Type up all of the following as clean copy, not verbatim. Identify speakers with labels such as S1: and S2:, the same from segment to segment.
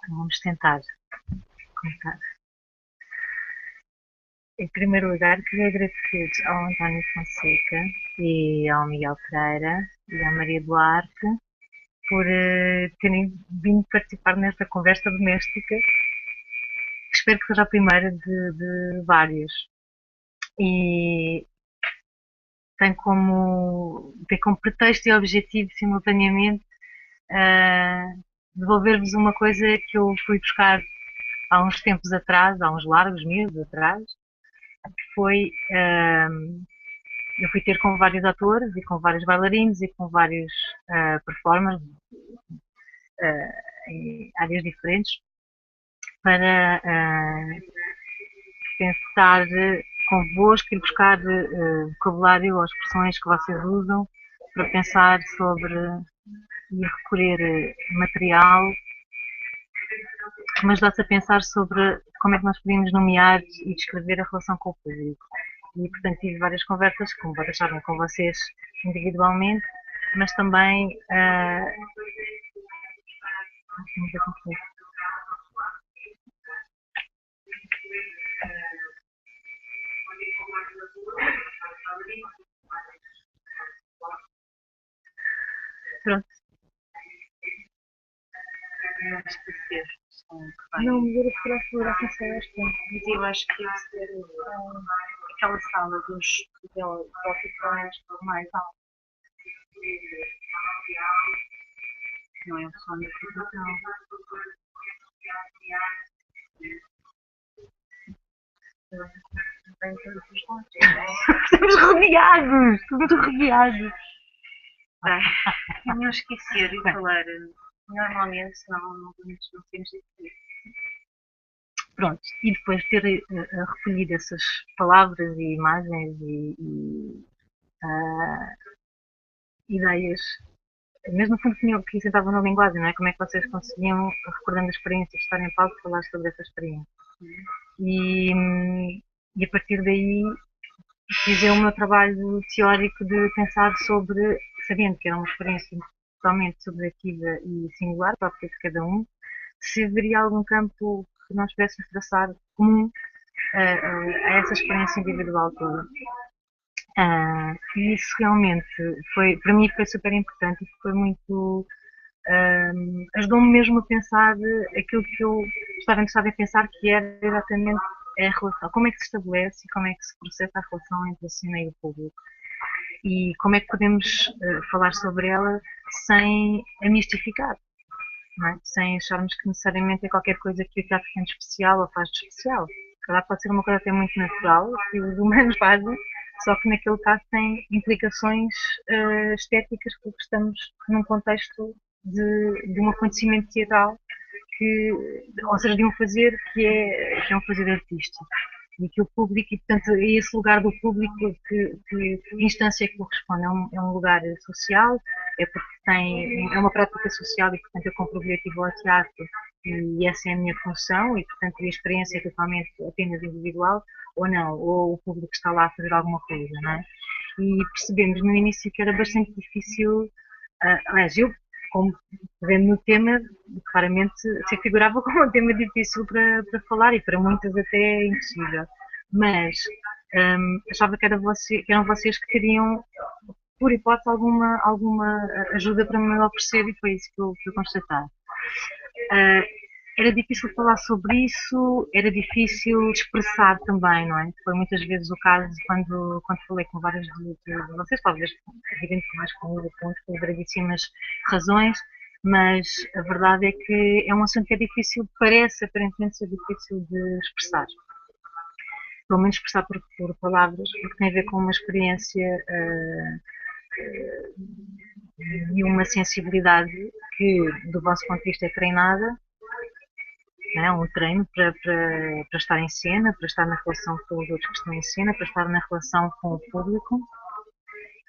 S1: Vamos tentar contar. Em primeiro lugar, queria agradecer ao António Fonseca e ao Miguel Pereira e à Maria Duarte por terem vindo participar nesta conversa doméstica, que espero que seja a primeira de várias. E tem como pretexto e objetivo, simultaneamente, devolver-vos uma coisa que eu fui buscar há uns tempos atrás, há uns largos meses atrás, foi eu fui ter com vários atores e com vários bailarinos e com vários performers em áreas diferentes para pensar convosco e buscar vocabulário ou expressões que vocês usam para pensar sobre e recolher material que me ajudasse a pensar sobre como é que nós podíamos nomear e descrever a relação com o público. E, portanto, tive várias conversas, como vocês sabem, com vocês individualmente, mas também. Pronto. Não esquecer. Não, me vira para a fotografia só esta. Mas eu acho que deve ser aquela sala dos oficiais mais alto. Não é o som da situação. Estamos rodeados! Estamos rodeados! Bem, é melhor esquecer e falar normalmente, senão não temos isso. Pronto, e depois de ter recolhido essas palavras e imagens e ideias, mesmo no fundo que acrescentavam na linguagem, não é? Como é que vocês conseguiam, recordando a experiência de estar em palco, falar sobre essa experiência? E, e a partir daí fiz o meu trabalho teórico de pensar sobre, sabendo que era uma experiência totalmente subjetiva e singular, própria de cada um, se haveria algum campo que nós pudéssemos traçar comum a essa experiência individual toda. E isso realmente foi, para mim, foi super importante e foi muito. Ajudou-me mesmo a pensar aquilo que eu estava interessada em pensar, que era exatamente a relação, como é que se estabelece e como é que se processa a relação entre a cena e o público. E como é que podemos falar sobre ela sem a mistificar, não é? Sem acharmos que necessariamente é qualquer coisa que o teatro tem de especial ou faz de especial. Claro, pode ser uma coisa até muito natural, que os humanos fazem, só que naquele caso tem implicações estéticas, porque estamos num contexto de um acontecimento teatral, ou seja, de um fazer que é um fazer artístico. E que o público, e portanto, é esse lugar do público que instância que corresponde. É um lugar social, é porque é uma prática social e, portanto, eu compro o bilhete e vou ao teatro e essa é a minha função e, portanto, a experiência é totalmente apenas individual ou não, ou o público está lá a fazer alguma coisa, não é? E percebemos no início que era bastante difícil, aliás, eu, como vendo no tema, claramente se figurava como um tema difícil para falar e para muitas até impossível. Mas achava que eram vocês que queriam, por hipótese, alguma ajuda para me oferecer e foi isso que eu constatei. Era difícil falar sobre isso, era difícil expressar também, não é? Foi muitas vezes o caso quando falei com vários de vocês, talvez evidente mais comigo, por gravíssimas razões, mas a verdade é que é um assunto que é difícil, parece aparentemente ser difícil de expressar. Pelo menos expressar por palavras, porque tem a ver com uma experiência e uma sensibilidade que, do vosso ponto de vista, é treinada, é um treino para estar em cena, para estar na relação com os outros que estão em cena, para estar na relação com o público.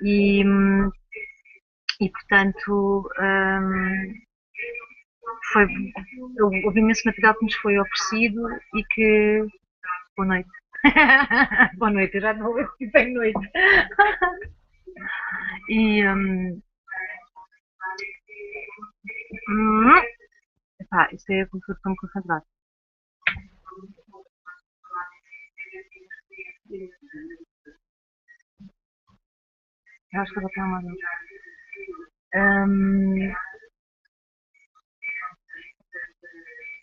S1: E portanto, houve imenso material que nos foi oferecido e que. Boa noite. Boa noite, eu já não ouço que tem noite. E. Pá, isto é a cultura de me concentrar. Eu acho que eu vou ter uma. Hum,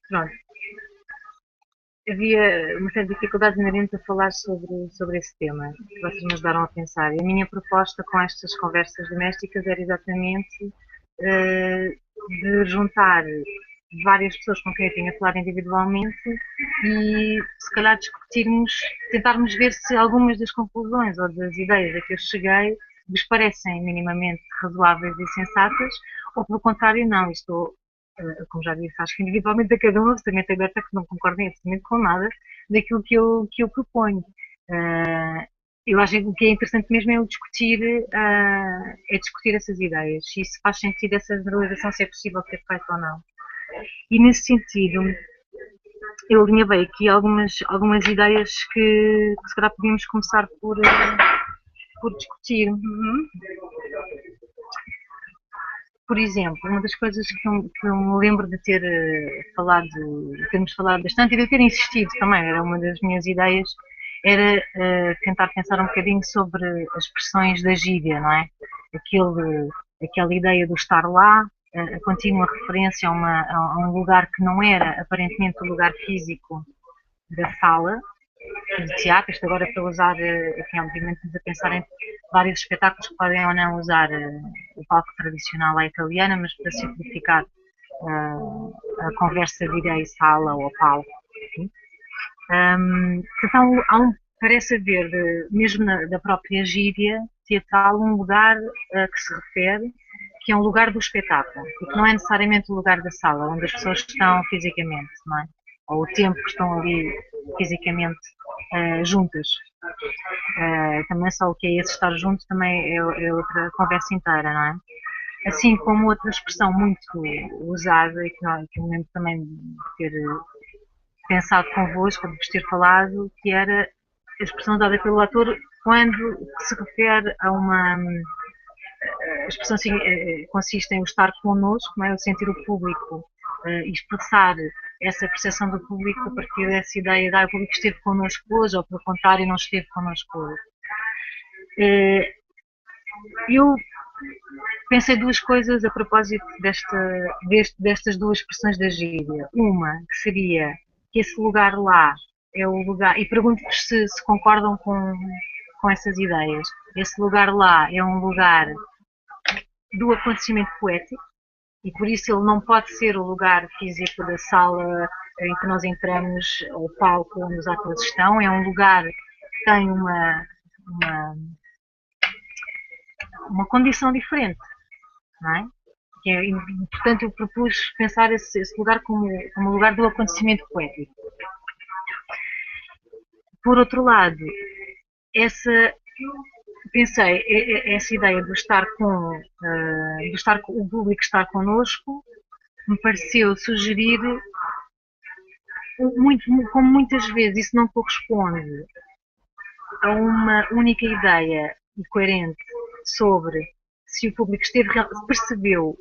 S1: Pronto. Havia uma série de dificuldades inerentes a falar sobre esse tema, que vocês me ajudaram a pensar. E a minha proposta com estas conversas domésticas era exatamente eh, de juntar várias pessoas com quem eu tinha falado individualmente e se calhar discutirmos, tentarmos ver se algumas das conclusões ou das ideias a que eu cheguei vos parecem minimamente razoáveis e sensatas, ou pelo contrário não, estou, como já disse, acho que individualmente a cada um absolutamente aberta que não concordem absolutamente com nada daquilo que eu proponho. Eu acho que o que é interessante mesmo é o discutir, é discutir essas ideias, se isso faz sentido, essa generalização, se é possível ser feita ou não. E nesse sentido, eu alinhavei aqui algumas ideias que se calhar podíamos começar por discutir. Por exemplo, uma das coisas que eu me lembro de ter falado, de termos falado bastante e de ter insistido também, era uma das minhas ideias, era tentar pensar um bocadinho sobre as expressões da gíria, não é? Aquela ideia do estar lá, a contínua referência a um lugar que não era aparentemente o lugar físico da sala, de teatro, isto agora para usar, enfim, obviamente estamos a pensar em vários espetáculos que podem ou não usar o palco tradicional à italiana, mas para simplificar a conversa direi sala ou palco. Enfim. Então parece haver, mesmo da própria gíria teatral, um lugar que se refere que é um lugar do espetáculo e que não é necessariamente o lugar da sala, onde as pessoas estão fisicamente, não é? Ou o tempo que estão ali fisicamente juntas. Também só o que é esse estar juntos também é outra conversa inteira, não é? Assim como outra expressão muito usada e que eu me lembro também de ter pensado convosco, de vos ter falado, que era a expressão dada pelo ator quando se refere a uma. A expressão assim, consiste em o estar connosco, não é? O sentir o público e expressar essa percepção do público a partir dessa ideia de o público esteve connosco hoje ou, pelo contrário, não esteve connosco hoje. Eu pensei duas coisas a propósito destas duas expressões da gíria. Uma, que seria que esse lugar lá é o lugar, e pergunto-vos se concordam com essas ideias. Esse lugar lá é um lugar do acontecimento poético, e por isso ele não pode ser o lugar físico da sala em que nós entramos, ou o palco onde os atores estão, é um lugar que tem uma condição diferente, não é? E, portanto, eu propus pensar esse lugar como lugar do acontecimento poético. Por outro lado, pensei, essa ideia de estar com o público estar connosco, me pareceu sugerir, como muitas vezes isso não corresponde a uma única ideia e coerente sobre se o público percebeu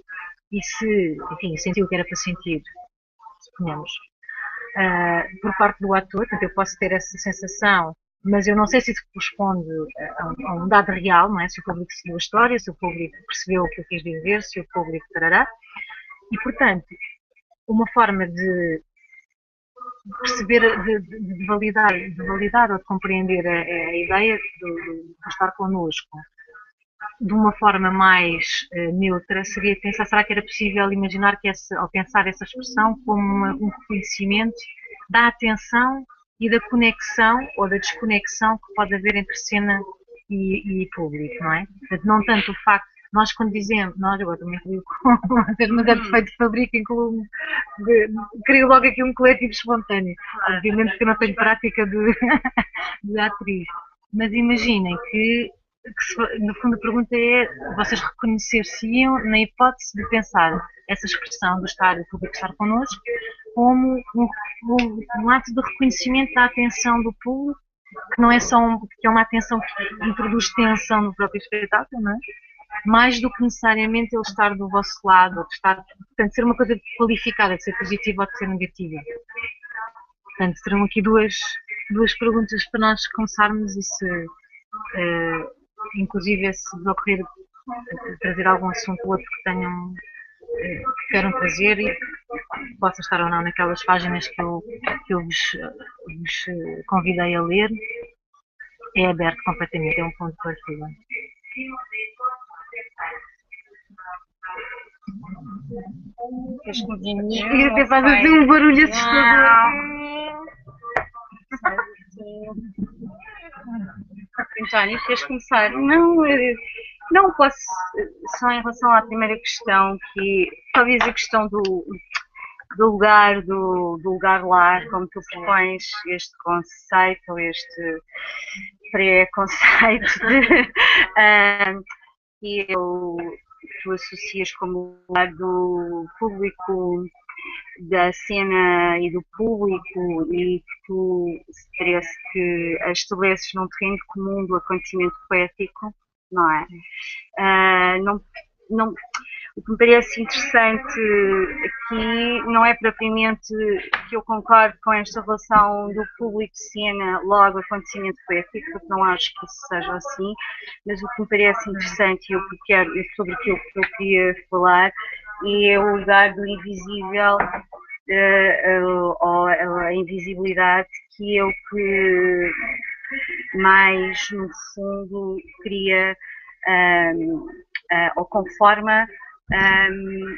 S1: e se, enfim, sentiu o que era para sentir, suponhamos, por parte do ator, portanto eu posso ter essa sensação, mas eu não sei se isso corresponde a um dado real, não é? Se o público seguiu a história, se o público percebeu o que eu quis dizer, se o público tarará, e portanto, uma forma de perceber, de validar ou de compreender a ideia de estar connosco de uma forma mais neutra seria pensar, será que era possível imaginar que ao pensar essa expressão como um reconhecimento da atenção e da conexão ou da desconexão que pode haver entre cena e público, não é? Portanto, não tanto o facto, nós quando dizemos, nós agora também crio mas é defeito de fábrica, crio logo aqui um coletivo espontâneo, obviamente que eu não tenho prática de atriz, mas imaginem que no fundo a pergunta é, vocês reconhecer-se-iam na hipótese de pensar essa expressão do estar, o público estar connosco, como um ato de reconhecimento da atenção do público, que não é só que é uma atenção que introduz tensão no próprio espetáculo, não é? mais do que necessariamente ele estar do vosso lado, ou de estar, portanto, ser uma coisa qualificada, de ser positiva ou de ser negativa. Portanto, terão aqui duas perguntas para nós começarmos e se, inclusive, se vos ocorrer trazer algum assunto ou outro que tenham, que queiram trazer e possa estar ou não naquelas páginas que eu vos convidei a ler, é aberto completamente, é um ponto de partida. E até faz assim um barulho assustador.
S2: António, queres começar? Não posso, só em relação à primeira questão, que talvez a questão do lugar lá, como tu propões este conceito, este pré-conceito que tu associas como lugar do público, da cena e do público, e que tu parece que estabeleces num terreno comum do acontecimento poético, não é? Não, o que me parece interessante aqui não é propriamente que eu concordo com esta relação do público-cena logo acontecimento poético, porque não acho que isso seja assim, mas o que me parece interessante e sobre aquilo que eu queria falar é o lugar do invisível ou a invisibilidade, que é o que mais no fundo cria ou conforma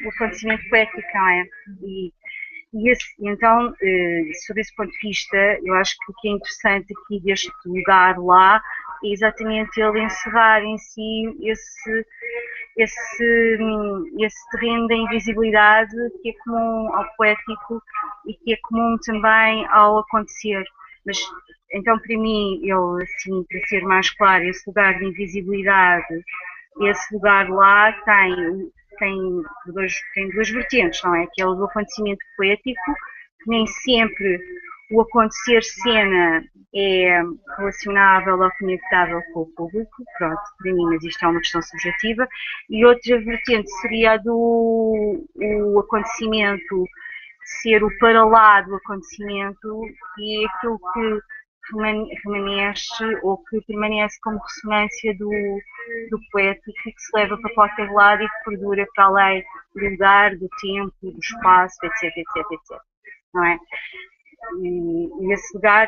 S2: o acontecimento poético, não é? Então, sob esse ponto de vista, eu acho que o que é interessante aqui deste lugar lá é exatamente ele encerrar em si esse terreno da invisibilidade que é comum ao poético e que é comum também ao acontecer. Mas, então, para mim, ele, assim, para ser mais claro, esse lugar de invisibilidade, esse lugar lá tem duas vertentes, não é? Que é o do acontecimento poético, que nem sempre o acontecer cena é relacionável ou conectável com o público, pronto, para mim, mas isto é uma questão subjetiva, e outra vertente seria a do o acontecimento ser o para lá do acontecimento, e é aquilo que remanesce ou que permanece como ressonância do poético e que se leva para qualquer lado e que perdura para além do lugar, do tempo, do espaço, etc, etc, etc. Não é? E esse lugar,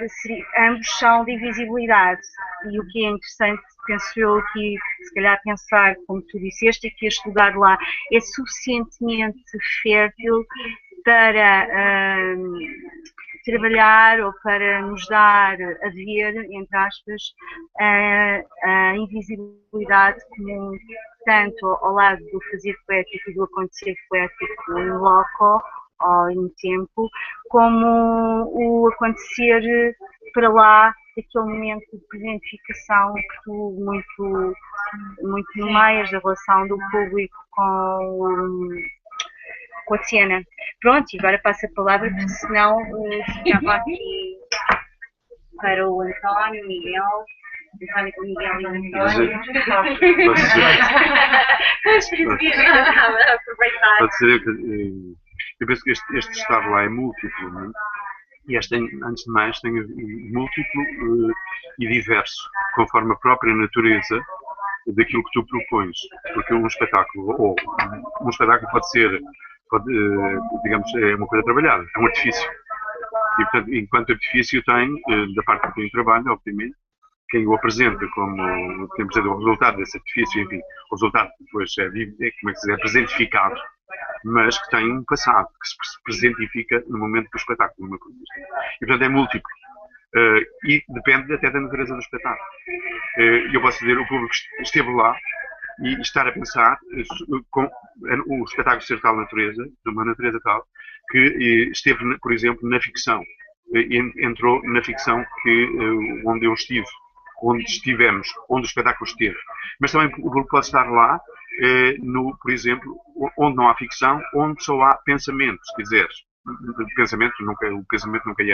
S2: ambos são de invisibilidade. E o que é interessante, penso eu aqui, se calhar pensar, como tu disseste, é que este lugar lá é suficientemente fértil para trabalhar ou para nos dar a ver, entre aspas, a invisibilidade como tanto ao lado do fazer poético e do acontecer poético em loco ou em tempo, como o acontecer para lá daquele momento de presentificação que tu muito nomeias da relação do público com a cena. Pronto, e agora passo a palavra, porque senão ficava aqui para o António, Miguel. António com Miguel e o António.
S3: Pode ser que eu penso que este estado lá é múltiplo, não é? E este, antes de mais, tem múltiplo e diverso, conforme a própria natureza daquilo que tu propões. Porque um espetáculo pode ser, digamos, é uma coisa trabalhada, é um artifício. E, portanto, enquanto artifício tem, da parte de quem trabalha, obviamente, quem o apresenta como, temos o resultado desse artifício, enfim, o resultado depois é presentificado, mas que tem um passado, que se presentifica no momento do espetáculo, numa coisa. E, portanto, é múltiplo. E depende até da natureza do espetáculo. Eu posso dizer, o público esteve lá e estar a pensar com o espetáculo ser tal natureza, de uma natureza tal, que esteve, por exemplo, na ficção. Entrou na ficção onde eu estive, onde estivemos, onde o espetáculo esteve. Mas também o público pode estar lá, por exemplo, onde não há ficção, onde só há pensamentos, se quiseres. O pensamento nunca é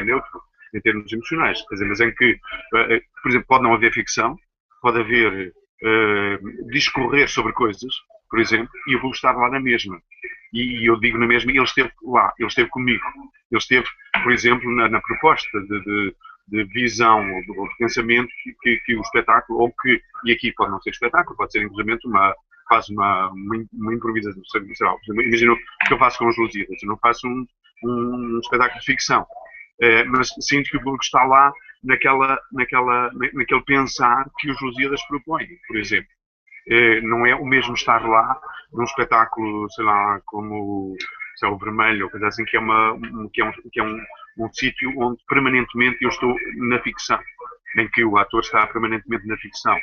S3: neutro em termos emocionais, quer dizer, mas em que, por exemplo, pode não haver ficção, pode haver discorrer sobre coisas, por exemplo, e eu vou estar lá na mesma. E eu digo na mesma, ele esteve lá, ele esteve comigo. Ele esteve, por exemplo, na proposta de visão ou de pensamento que o espetáculo, e aqui pode não ser espetáculo, pode ser inclusive faz uma improvisação, sei lá, imagina o que eu faço com os Lusíadas, eu não faço um espetáculo de ficção, mas sinto que o público está lá naquele pensar que os Lusíadas propõem, por exemplo. Não é o mesmo estar lá num espetáculo, sei lá, como sei lá, o Vermelho, ou coisa assim, que é um sítio onde permanentemente eu estou na ficção, em que o ator está permanentemente na ficção.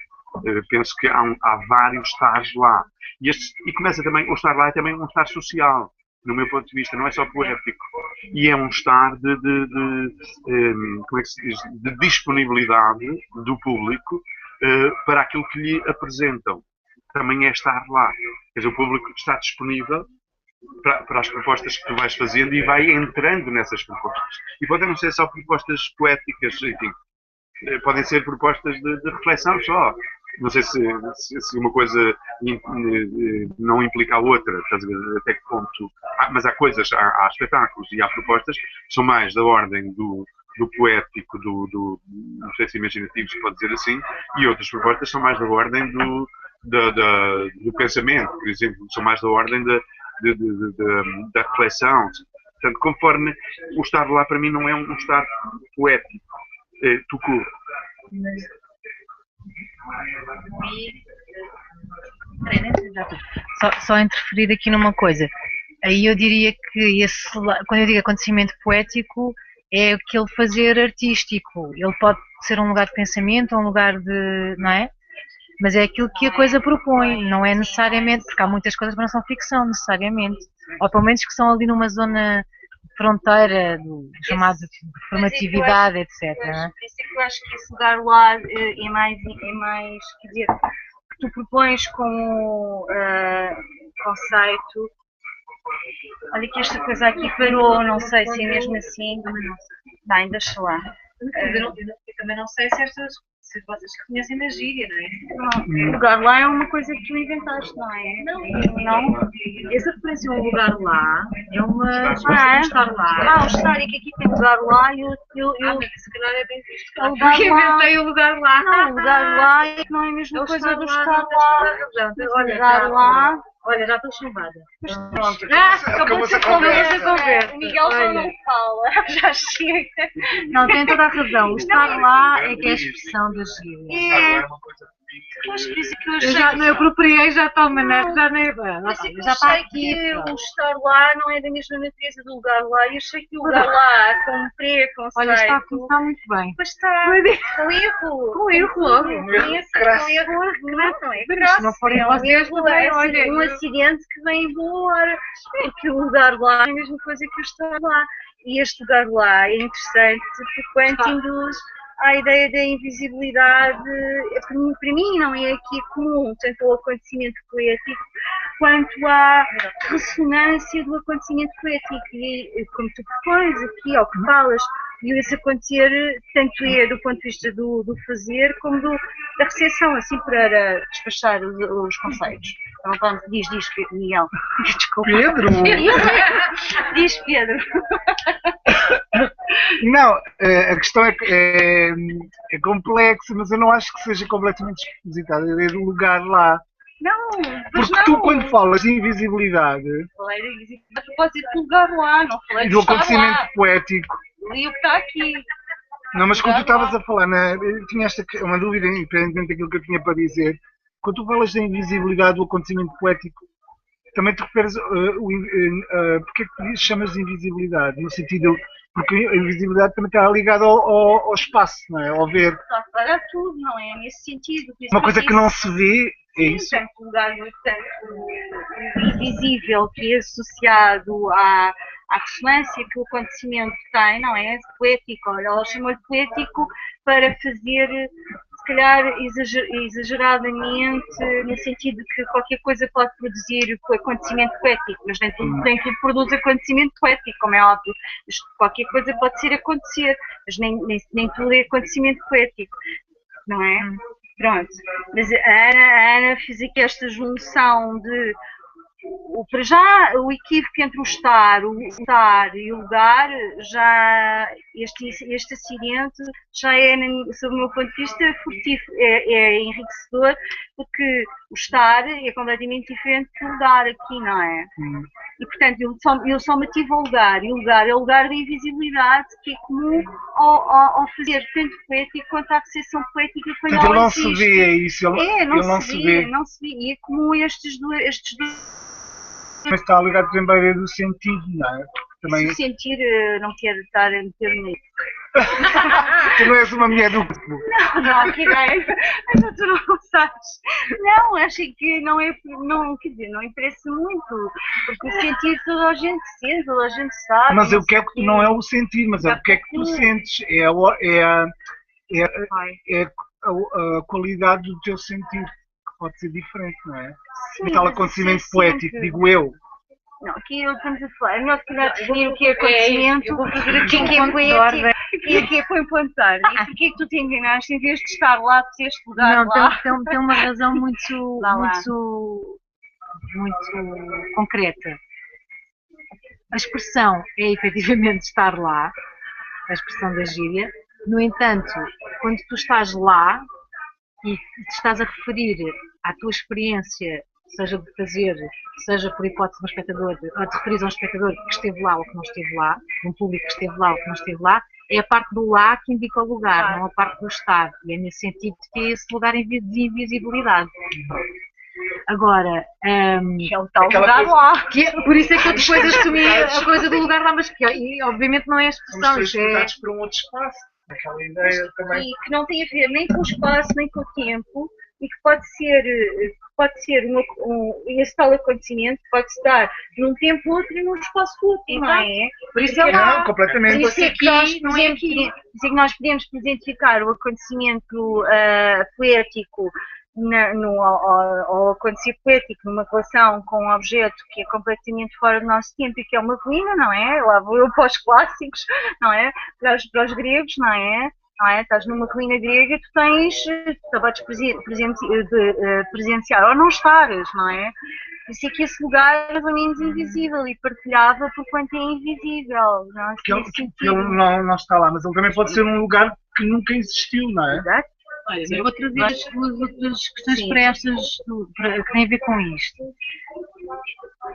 S3: Penso que há vários estares lá. E começa também, o estar lá é também um estar social, no meu ponto de vista, não é só poético. E é um estar como é que se diz, de disponibilidade do público para aquilo que lhe apresentam. Também é estar lá. Quer dizer, o público está disponível para as propostas que tu vais fazendo e vai entrando nessas propostas. E podem não ser só propostas poéticas, enfim. Podem ser propostas de reflexão só. Não sei se uma coisa não implica a outra, até que ponto. Mas há coisas, há espetáculos e há propostas que são mais da ordem do poético, não sei se imaginativo se pode dizer assim, e outras propostas são mais da ordem do pensamento, por exemplo, são mais da ordem da reflexão. Portanto, conforme o estar lá, para mim, não é um estar poético, tucu.
S1: Só interferir aqui numa coisa. Aí eu diria que quando eu digo acontecimento poético, é aquele fazer artístico. Ele pode ser um lugar de pensamento, um lugar de, não é? Mas é aquilo que a coisa propõe, não é necessariamente, porque há muitas coisas que não são ficção, necessariamente. Ou pelo menos que são ali numa zona fronteira, chamada de formatividade, etc.
S2: Por isso é que eu acho que esse lugar lá é mais, quer dizer, que tu propões como conceito. Olha que esta coisa aqui parou, não sei se é mesmo assim. Bem, deixa lá.
S1: Eu também não sei se vocês conhecem da gíria, não é?
S2: Não, o lugar lá é uma coisa que tu inventaste, não é?
S1: Não. Essa referência ao lugar lá é uma.
S2: Estar lá. O estar é que aqui tem lugar lá e
S1: se calhar é bem visto.
S2: Eu
S1: inventei o lugar lá.
S2: Não, o lugar lá é que não é a mesma coisa do estar lá. O lugar lá.
S1: Olha, já estou chumbada.
S2: Pronto.
S1: Acabou-se a conversa.
S2: O Miguel só não fala. Já chega.
S1: Não, tem toda a razão. O estar lá é que é a expressão da gíria. Eu apropriei, já toma, já nem
S2: já está aqui. O estar lá não é da mesma natureza do lugar lá. Eu achei que o lugar lá, como preconceito.
S1: Olha, está a começar muito bem.
S2: Pois está. Com erro.
S1: Com erro logo.
S2: Não é graça.
S1: Se não forem vocês,
S2: é um acidente que vem embora. Porque o lugar lá é a mesma coisa que o estar lá. E este lugar lá é interessante porque induz à ideia da invisibilidade, para mim não é aqui comum, tanto ao acontecimento poético quanto à ressonância do acontecimento poético. E como tu propões aqui, ao que falas, e esse acontecer tanto é do ponto de vista do fazer como da recepção, assim para despachar os conceitos. Então vamos, diz Miguel. Desculpa.
S4: Pedro?
S2: Diz Pedro.
S4: Não, a questão é complexa, mas eu não acho que seja completamente despropositada. É do lugar lá.
S2: Não,
S4: porque tu, quando falas de invisibilidade,
S2: falei de invisibilidade, pode ser do lugar lá, não falei
S4: do acontecimento poético.
S2: Li o que está aqui.
S4: Não, mas quando tu estavas a falar, eu tinha uma dúvida, independentemente daquilo que eu tinha para dizer. Quando tu falas da invisibilidade do acontecimento poético, também te referes porque é que chamas de invisibilidade? No sentido, porque a invisibilidade também está ligada ao espaço, não é? Ao ver.
S2: Para tudo, não é? Nesse sentido.
S4: Uma coisa que não se vê, é isso?
S2: Tanto o lugar, tanto invisível que é associado à ressonância que o acontecimento tem, não é? Poético, olha, ela chamou-lhe poético para fazer, se calhar, exageradamente, no sentido de que qualquer coisa pode produzir acontecimento poético, mas nem tudo produz acontecimento poético, como é óbvio. Mas qualquer coisa pode ser acontecer, mas nem tudo é acontecimento poético, não é? Pronto, mas a Ana fez aqui esta junção de para já o equívoco entre o estar e o lugar, já este acidente já é, sob o meu ponto de vista, frutífero, é enriquecedor, porque o estar é completamente diferente do lugar aqui, não é? E portanto eu só me ativo ao lugar, e o lugar é o lugar da invisibilidade, que é comum ao fazer tanto poético quanto à recepção poética quando
S4: Portanto, ele
S2: ela
S4: não
S2: existe.
S4: se vê, é isso. Ele
S2: Não se vê. E é comum estes dois.
S4: Mas está ligado também à ideia do sentido, não é? Também...
S2: Se sentir, não quero estar a meter-me nisso.
S4: Tu não és uma mulher do grupo.
S2: Não, que ideia. Mas tu não sabes. Não, acho que não é. Não, quer dizer, não interessa muito. Porque o sentir toda a gente sente, toda a gente sabe.
S4: Mas o que é que não é o sentir, mas é o que é que tu sentes. É a qualidade do teu sentir, que pode ser diferente, não é?
S2: Sim,
S4: tal acontecimento poético, digo eu.
S2: Não, aqui estamos a falar. É melhor se calhar definir o que é acontecimento, o que é poético e o que é põe ponto de ordem. E porquê é que tu te enganaste em vez de estar lá, de teres de lugar lá?
S1: Não, tem uma razão muito concreta. A expressão é efetivamente estar lá, a expressão da gíria. No entanto, quando tu estás lá e te estás a referir à tua experiência, seja de fazer, seja por hipótese de um espectador, ou te referires a um espectador que esteve lá ou que não esteve lá, um público que esteve lá ou que não esteve lá, é a parte do lá que indica o lugar, não a parte do estar. E é nesse sentido que é esse lugar de invisibilidade. Agora,
S2: é o tal lugar lá.
S1: Por isso é que eu depois assumi a coisa do lugar lá, mas que obviamente não é a expressão.
S4: Somos transportados para um outro espaço. Aquela ideia também.
S2: E que não tem a ver nem com o espaço, nem com o tempo, e que pode ser esse tal acontecimento pode estar num tempo outro e num espaço outro, não é?
S1: Por isso é lá.
S4: Não, completamente.
S2: Por isso é que nós podemos identificar o acontecimento poético ao acontecer poético numa relação com um objeto que é completamente fora do nosso tempo e que é uma ruína, não é? Lá vou eu para os clássicos, não é? Para os gregos, não é? Estás numa ruína grega, tu podes presenciar ou não estares, não é? Por isso é que esse lugar é mais ou menos invisível e partilhável por quanto é invisível. Não é?
S4: Ele não está lá, mas ele também pode ser um lugar que nunca existiu, não é?
S2: Exato.
S1: Olha, eu vou trazer outras questões para estas, que têm a ver com isto.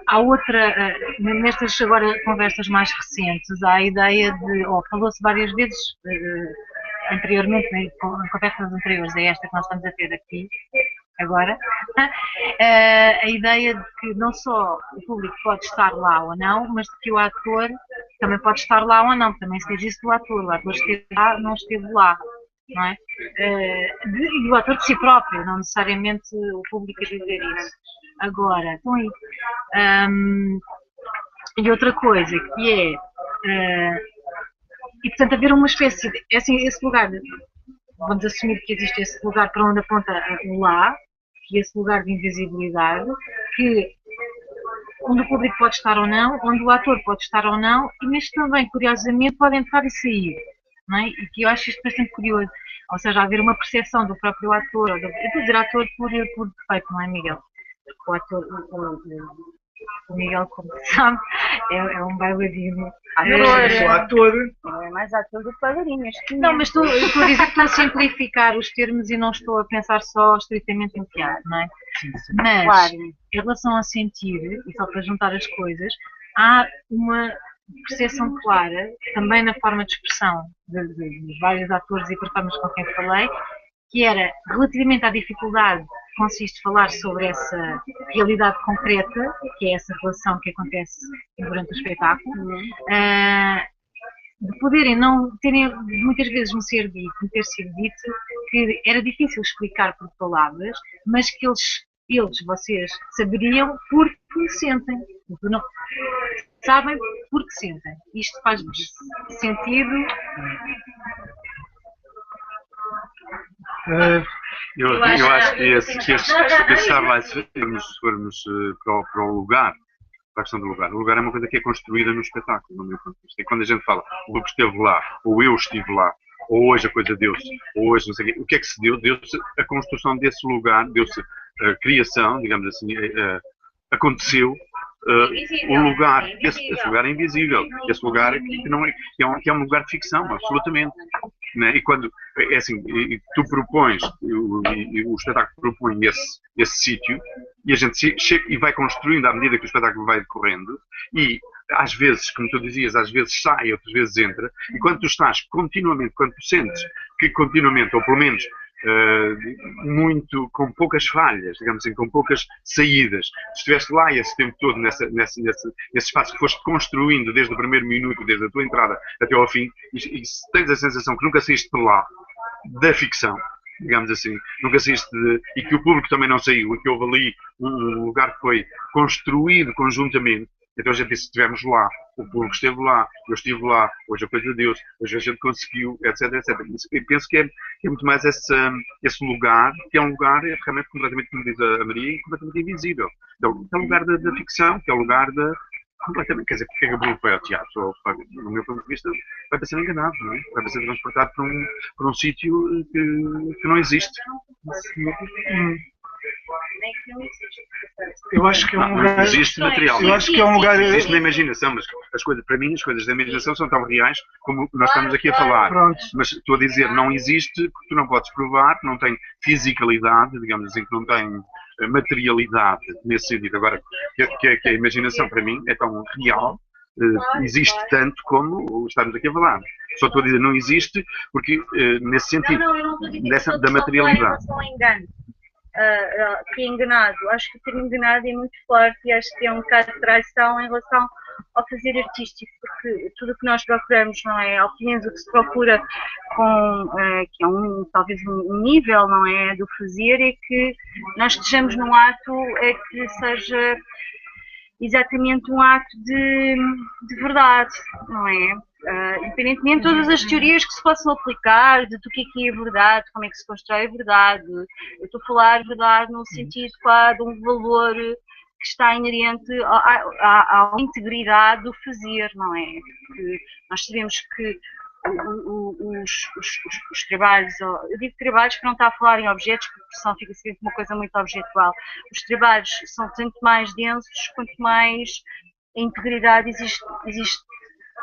S1: Há outra, nestas agora conversas mais recentes, há a ideia de, falou-se várias vezes anteriormente, em conversas anteriores a esta que nós estamos a ter aqui, agora, a ideia de que não só o público pode estar lá ou não, mas de que o ator também pode estar lá ou não, também se diz isso do ator, o ator esteve lá, não esteve lá. Não é? E o ator de si próprio, não necessariamente o público a dizer isso. Agora, então e outra coisa que e portanto haver uma espécie de, esse lugar, vamos assumir que existe esse lugar para onde aponta o lá, que é esse lugar de invisibilidade, onde o público pode estar ou não, onde o ator pode estar ou não, mas também, curiosamente, pode entrar e sair. Não é? E que eu acho isto bastante curioso, ou seja, haver uma percepção do próprio ator, eu estou a dizer ator por defeito, não é, Miguel? O ator, o Miguel, como sabe, é um bailarino.
S4: O ator.
S2: É mais ator do que bailarino.
S1: Não, mas estou a dizer que estou a simplificar os termos e não estou a pensar só estritamente no teatro, não é?
S4: Sim.
S1: Mas,
S2: claro.
S1: Em relação a sentir, e só para juntar as coisas, há uma percepção clara, também na forma de expressão de vários atores e performers com quem falei, que era relativamente à dificuldade que consiste falar sobre essa realidade concreta, que é essa relação que acontece durante o espetáculo, de poderem não terem muitas vezes me ter sido dito que era difícil explicar por palavras, mas que vocês saberiam porque sentem. Não, sabem porque sentem. Isto faz sentido.
S3: Eu acho que esse estar lá, se formos para o lugar, para a questão do lugar. O lugar é uma coisa que é construída no espetáculo, no meu ponto de vista. E quando a gente fala o grupo esteve lá, ou eu estive lá, ou hoje a coisa deu-se, ou hoje não sei o quê. O que é que se deu? Deu-se a construção desse lugar, deu-se a criação, digamos assim, aconteceu o lugar, esse lugar é invisível, esse lugar que, não é, que é um lugar de ficção, absolutamente. Né? E quando é assim, tu propões, o espetáculo propõe esse sítio, e a gente chega e vai construindo à medida que o espetáculo vai decorrendo, e às vezes, como tu dizias, às vezes sai, outras vezes entra, e quando tu estás continuamente, quando tu sentes que continuamente, ou pelo menos muito, com poucas falhas, digamos assim, com poucas saídas. Estiveste lá esse tempo todo nesse espaço que foste construindo desde o primeiro minuto, desde a tua entrada até ao fim, e tens a sensação que nunca saíste de lá, da ficção, digamos assim, nunca saíste e que o público também não saiu, e que houve ali um lugar que foi construído conjuntamente. Então a gente disse, estivemos lá, o público esteve lá, eu estive lá, hoje a coisa de Deus, hoje a gente conseguiu, etc, etc. Eu penso que é muito mais esse lugar, que é um lugar realmente completamente, como diz a Maria, completamente invisível. Então, é um lugar da ficção, que é um lugar completamente, quer dizer, porque é que o público vai ao teatro? No meu ponto de vista, vai para ser enganado, não é? Vai para ser transportado para um sítio que não existe.
S4: Eu acho que é um lugar.
S3: Não existe material.
S4: Eu acho que é um lugar.
S3: Existe na imaginação, mas para mim, as coisas da imaginação são tão reais como nós estamos aqui a falar.
S4: Pronto.
S3: Mas estou a dizer, não existe, porque tu não podes provar, que não tem fisicalidade, digamos assim, que não tem materialidade nesse sentido. Agora, que a imaginação para mim é tão real, existe tanto como estamos aqui a falar. Só estou a dizer, não existe, porque nesse sentido, da materialidade.
S2: Que é enganado. Acho que o termo enganado é muito forte e acho que é um bocado de traição em relação ao fazer artístico, porque tudo o que nós procuramos, não é? Ao menos o que se procura que é talvez um nível, não é? Do fazer, é que nós estejamos num ato que seja exatamente um ato de verdade, não é? Independentemente de todas as teorias que se possam aplicar, de do que é a verdade, como é que se constrói a verdade. Eu estou a falar verdade no sentido de um valor que está inerente à integridade do fazer, não é? Porque nós sabemos que os trabalhos, eu digo trabalhos para não estar a falar em objetos, porque senão fica sempre uma coisa muito objetual. Os trabalhos são tanto mais densos quanto mais a integridade existe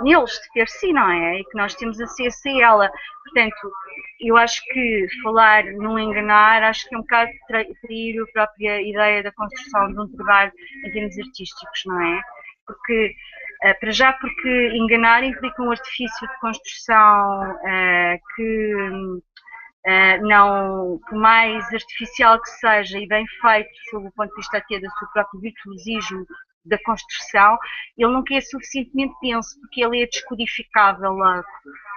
S2: neles de per si, não é? E que nós temos acesso a ela. Portanto, eu acho que falar num enganar, acho que é um bocado trair a própria ideia da construção de um trabalho em termos artísticos, não é? Porque para já porque enganar implica um artifício de construção que não, por mais artificial que seja e bem feito sob o ponto de vista até do seu próprio virtuosismo da construção, ele nunca é suficientemente denso, porque ele é descodificável logo,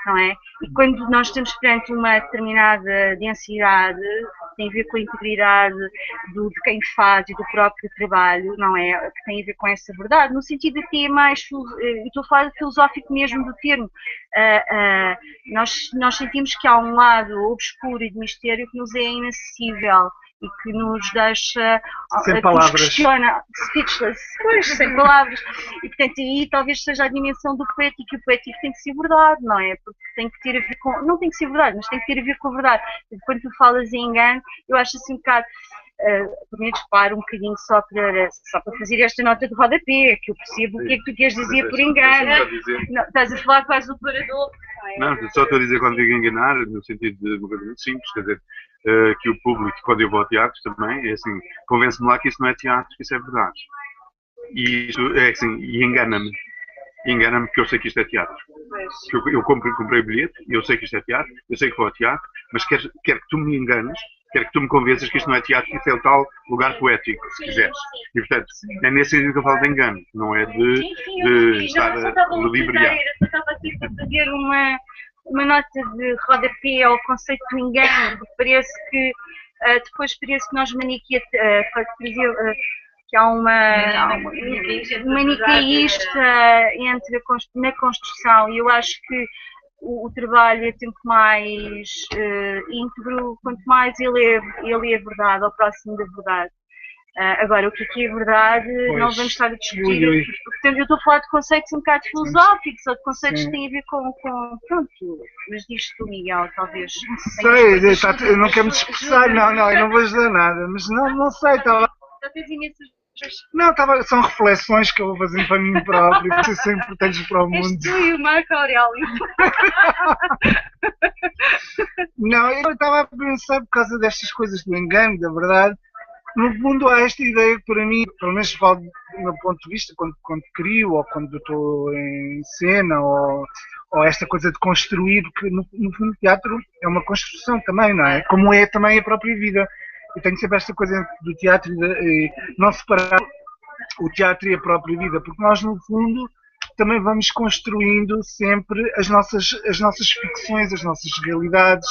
S2: não é? E quando nós estamos perante uma determinada densidade, tem a ver com a integridade de quem faz e do próprio trabalho, não é? Que tem a ver com essa verdade, no sentido até mais, estou a falar filosófico mesmo do termo, nós sentimos que há um lado obscuro e de mistério que nos é inacessível e que nos deixa,
S4: sem palavras,
S2: questiona, speechless, pois, sem palavras, e portanto aí talvez seja a dimensão do poético, e o poético tem que ser verdade, não é? Porque tem que ter a ver com, não tem que ser verdade, mas tem que ter a ver com a verdade. E quando tu falas em engano, eu acho assim um bocado, pelo menos paro um bocadinho só para fazer esta nota de rodapé, que eu percebo o que é que tu queres dizer por engano. Não, estás a falar quase do parador.
S3: Não, só estou a dizer quando digo enganar, no sentido de uma coisa muito simples, quer dizer, que o público, quando eu vou ao teatro também, é assim, convence-me lá que isso não é teatro, que isso é verdade. E isso é assim, e engana-me. Engana-me porque eu sei que isto é teatro. Eu comprei o bilhete, eu sei que isto é teatro, eu sei que vou ao teatro, mas quero que tu me enganes, quero que tu me convenças que isto não é teatro, que isto é o tal lugar poético, se quiseres. E portanto, é nesse sentido que eu falo de engano, não é de estar a ludibriar.
S2: Eu estava aqui para fazer uma nota de rodapé ao conceito do engano, porque parece que depois parece que nós que há uma maniqueísta na construção, e eu acho que o trabalho é sempre mais íntegro, quanto mais ele é verdade, ao próximo da verdade. Agora, o que é verdade,
S4: Pois.
S2: não vamos estar a discutir.
S4: Ui, ui.
S2: Portanto, eu estou a falar de conceitos um bocado filosóficos ou de conceitos
S4: Sim.
S2: que têm a ver com pronto, mas diz tu, Miguel, talvez.
S4: Eu não quero me expressar, não, eu não vou ajudar nada, mas não sei, estava.
S2: Já tens imensas.
S4: Não, são reflexões que eu vou fazendo para mim próprio, para ser sempre importantes para o
S2: És
S4: mundo.
S2: tu e o Marco Aurélio.
S4: Não, eu estava a pensar por causa destas coisas do engano, da verdade. No fundo, há esta ideia que para mim, pelo menos falo do meu ponto de vista, quando crio ou quando estou em cena, ou esta coisa de construir, porque no fundo o teatro é uma construção também, não é? Como é também a própria vida. Eu tenho sempre esta coisa do teatro e não separar o teatro e a própria vida, porque nós, no fundo, também vamos construindo sempre as nossas ficções, as nossas realidades,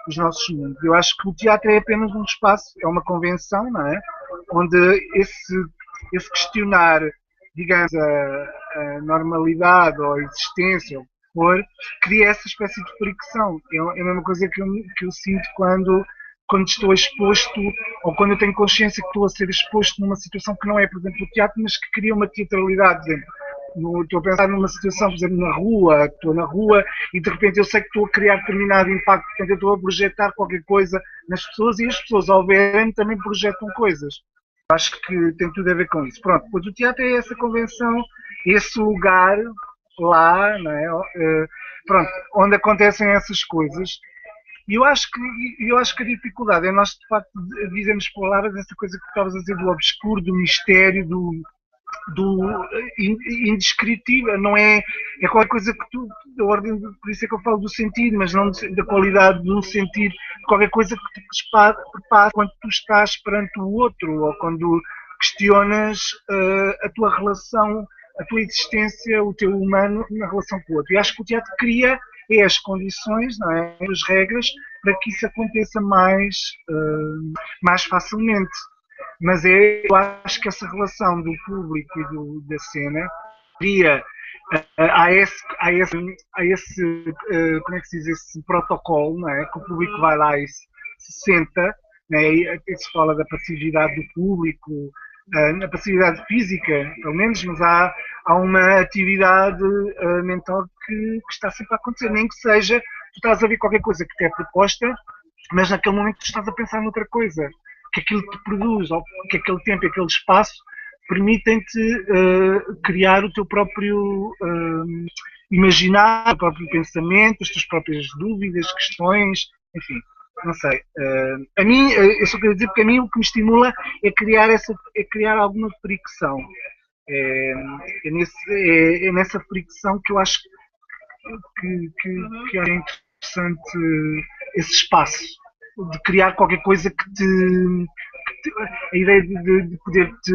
S4: os nossos mundos. Eu acho que o teatro é apenas um espaço, é uma convenção, não é? Onde esse questionar, digamos, a normalidade ou a existência, ou o que for, cria essa espécie de fricção. É a mesma coisa que eu sinto quando estou exposto, ou quando eu tenho consciência que estou a ser exposto numa situação que não é, por exemplo, o teatro, mas que cria uma teatralidade. Por exemplo, estou a pensar numa situação, por exemplo, estou na rua e de repente eu sei que estou a criar determinado impacto, portanto eu estou a projetar qualquer coisa nas pessoas e as pessoas, ao verem, também projetam coisas. Acho que tem tudo a ver com isso. Pronto, pois o teatro é essa convenção, esse lugar lá, não é? Pronto, onde acontecem essas coisas. E eu acho que a dificuldade é nós, de facto, dizermos palavras, essa coisa que estavas a dizer do obscuro, do mistério, do indescritível, não é? É qualquer coisa que da ordem, por isso é que eu falo do sentido, mas não da qualidade do sentido, qualquer coisa que te passa quando tu estás perante o outro, ou quando questionas a tua relação, a tua existência, o teu humano na relação com o outro. E acho que o teatro cria as condições, não é? As regras para que isso aconteça mais facilmente. Mas eu acho que essa relação do público e da cena cria há esse como é que se diz, esse protocolo, não é? Que o público vai lá e se senta, né? E se fala da passividade do público, na passividade física, pelo menos, mas há uma atividade mental que está sempre a acontecer, nem que seja, tu estás a ver qualquer coisa que te é proposta, mas naquele momento tu estás a pensar noutra coisa, que aquilo te produz, ou que aquele tempo, aquele espaço, permitem-te criar o teu próprio imaginário, o próprio pensamento, as tuas próprias dúvidas, questões, enfim. Não sei. A mim, eu só quero dizer porque a mim o que me estimula é criar alguma fricção. É nessa fricção que eu acho que é interessante esse espaço de criar qualquer coisa a ideia de poder-te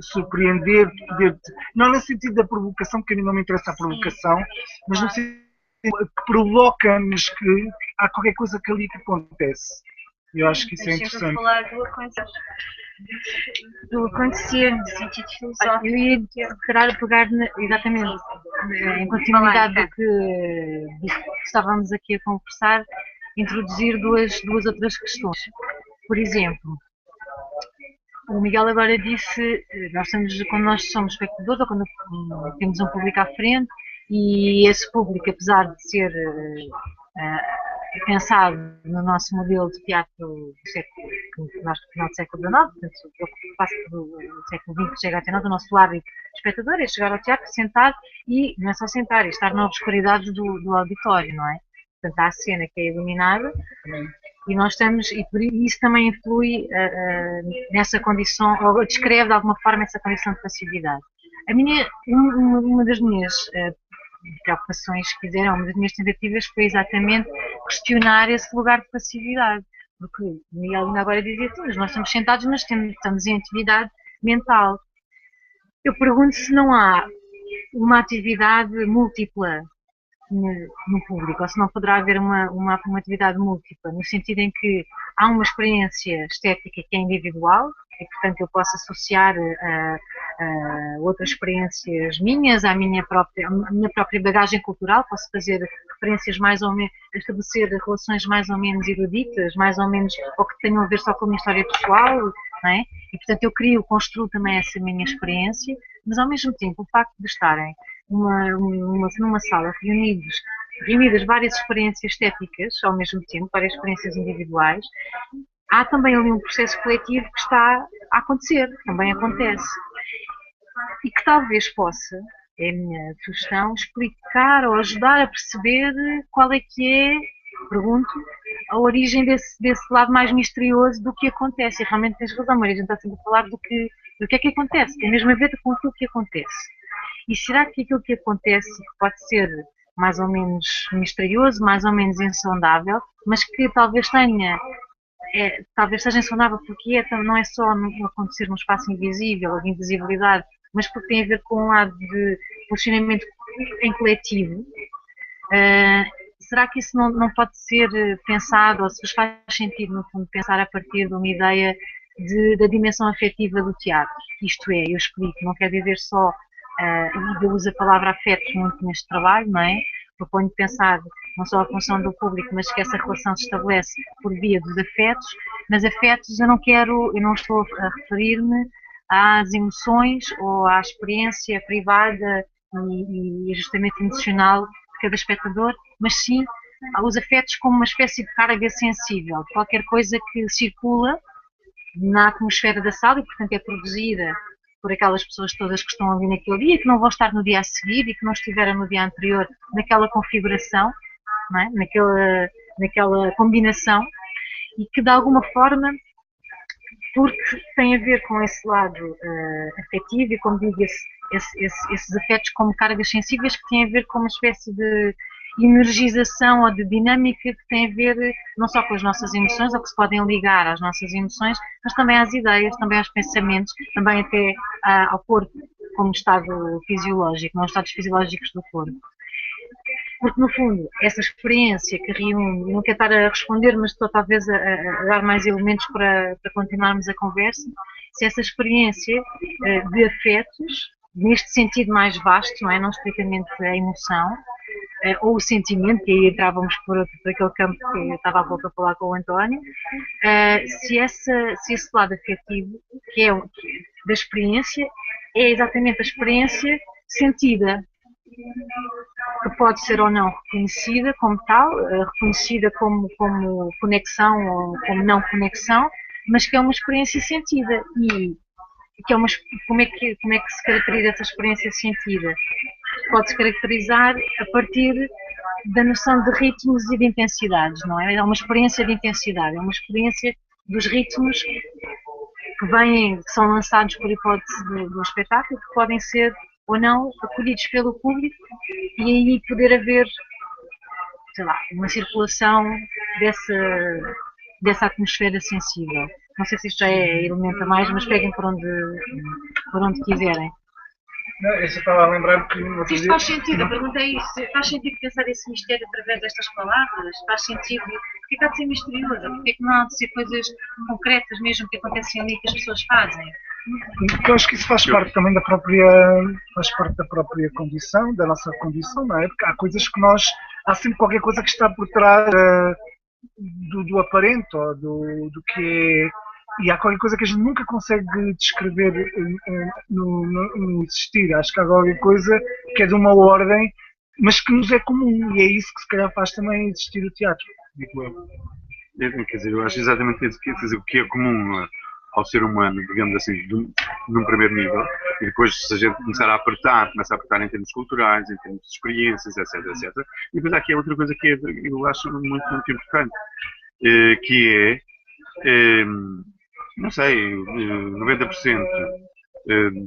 S4: surpreender, de poder-te, não no sentido da provocação, porque a mim não me interessa a provocação, mas no sentido que provoca-nos, que há qualquer coisa que ali que acontece. Eu acho que isso é interessante.
S2: Falar do acontecer, de sentido filosófico.
S1: Eu ia querer pegar exatamente em continuidade do que estávamos aqui a conversar, introduzir duas outras questões. Por exemplo, o Miguel agora disse, quando nós somos espectadores ou quando temos um público à frente, e esse público, apesar de ser pensado no nosso modelo de teatro do século, no final do século XIX, portanto, eu passo do século XX, chega até nós, o nosso hábito de espectador é chegar ao teatro, sentar e, não é só sentar, é estar na obscuridade do auditório, não é? Portanto, há a cena que é iluminada e nós estamos, e por isso também influi nessa condição, ou descreve de alguma forma essa condição de passividade. Uma das minhas preocupações, se quiser, uma das minhas tentativas foi exatamente questionar esse lugar de passividade. Porque o Miguel ainda agora dizia assim, mas nós estamos sentados, mas estamos em atividade mental. Eu pergunto se não há uma atividade múltipla no público, ou se não poderá haver uma atividade múltipla, no sentido em que há uma experiência estética que é individual, e portanto eu posso associar a outras experiências minhas, à minha própria bagagem cultural, posso fazer referências mais ou menos, estabelecer relações mais ou menos eruditas, mais ou menos, ou que tenham a ver só com a minha história pessoal, não é? E, portanto, construo também essa minha experiência, mas ao mesmo tempo o facto de estarem numa sala reunidas várias experiências estéticas ao mesmo tempo, várias experiências individuais, há também ali um processo coletivo que está a acontecer, que também acontece. E que talvez possa, é a minha sugestão, explicar ou ajudar a perceber qual é que é, pergunto, a origem desse lado mais misterioso do que acontece. E realmente tens razão, Maria, a gente está sempre a falar do que é que acontece, tem mesmo a ver com aquilo que acontece. E será que aquilo que acontece pode ser mais ou menos misterioso, mais ou menos insondável, mas que talvez seja insondável porque não é só acontecer num espaço invisível ou de invisibilidade, mas porque tem a ver com um lado de funcionamento em coletivo. Será que isso não pode ser pensado, ou se vos faz sentido, no fundo, pensar a partir de uma ideia da dimensão afetiva do teatro? Isto é, eu explico, não quer dizer só, e eu uso a palavra afetos muito neste trabalho, não é? Proponho pensar não só a função do público, mas que essa relação se estabelece por via dos afetos, mas afetos eu não estou a referir-me às emoções ou à experiência privada e ajustamento emocional de cada espectador, mas sim aos afetos como uma espécie de carga sensível, qualquer coisa que circula na atmosfera da sala e, portanto, é produzida por aquelas pessoas todas que estão ali naquele dia e que não vão estar no dia a seguir e que não estiveram no dia anterior naquela configuração, não é? naquela combinação, e que de alguma forma, porque tem a ver com esse lado afetivo e, como digo, esses afetos como cargas sensíveis, que têm a ver com uma espécie de energização ou de dinâmica que tem a ver não só com as nossas emoções, ou que se podem ligar às nossas emoções, mas também às ideias, também aos pensamentos, também até ao corpo como estado fisiológico, não os estados fisiológicos do corpo. Porque, no fundo, essa experiência que reúne, não quero estar a responder, mas estou talvez a dar mais elementos para continuarmos a conversa, se essa experiência de afetos, neste sentido mais vasto, não estritamente a emoção, ou o sentimento, que aí entrávamos por aquele campo que eu estava há pouco a falar com o António, se esse lado afetivo, que é da experiência, é exatamente a experiência sentida, que pode ser ou não reconhecida como tal, reconhecida como conexão ou como não conexão, mas que é uma experiência sentida. E como é que se caracteriza essa experiência sentida? Pode-se caracterizar a partir da noção de ritmos e de intensidades, não é? É uma experiência de intensidade, é uma experiência dos ritmos que são lançados por hipótese do espetáculo, que podem ser ou não acolhidos pelo público, e aí poder haver, sei lá, uma circulação dessa atmosfera sensível. Não sei se isto já é elemento a mais, mas peguem por onde quiserem.
S4: Não, eu só estava a lembrar que...
S1: Se isto faz sentido, a pergunta é isso. Faz sentido pensar esse mistério através destas palavras? Faz sentido? Porque é que há de ser misterioso? Porque é que não há de ser coisas concretas mesmo que acontecem ali que as pessoas fazem?
S4: Eu acho que isso faz parte também da própria condição, da nossa condição, não é? Porque há coisas que há sempre qualquer coisa que está por trás do aparente, ou do que é, e há qualquer coisa que a gente nunca consegue descrever no existir. Acho que há qualquer coisa que é de uma ordem, mas que nos é comum, e é isso que se calhar faz também existir o teatro, digo eu.
S3: Quer dizer, eu acho exatamente isso, quer dizer, o que é comum ao ser humano, digamos assim, num primeiro nível, e depois, se a gente começar a apertar, começa a apertar em termos culturais, em termos de experiências, etc, etc. E depois há aqui outra coisa que eu acho muito, muito importante, que é, não sei, 90%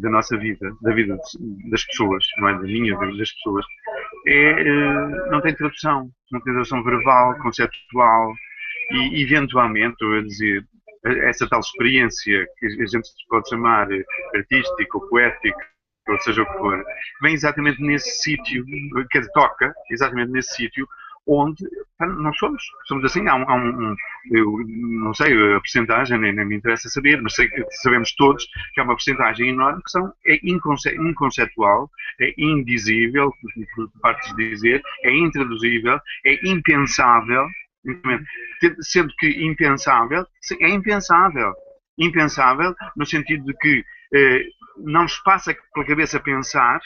S3: da nossa vida, da vida das pessoas, não é da minha, das pessoas, não tem tradução verbal, conceptual, e eventualmente, estou a dizer, essa tal experiência que a gente pode chamar artística ou poética, ou seja o que for, vem exatamente nesse sítio, quer dizer, toca exatamente nesse sítio onde não somos assim, eu não sei a percentagem, nem me interessa saber, mas sabemos todos que há uma percentagem enorme que é inconceptual, é indizível, por partes de dizer, é intraduzível, é impensável, sendo que impensável, é impensável. impensável, no sentido de que não nos passa pela cabeça pensar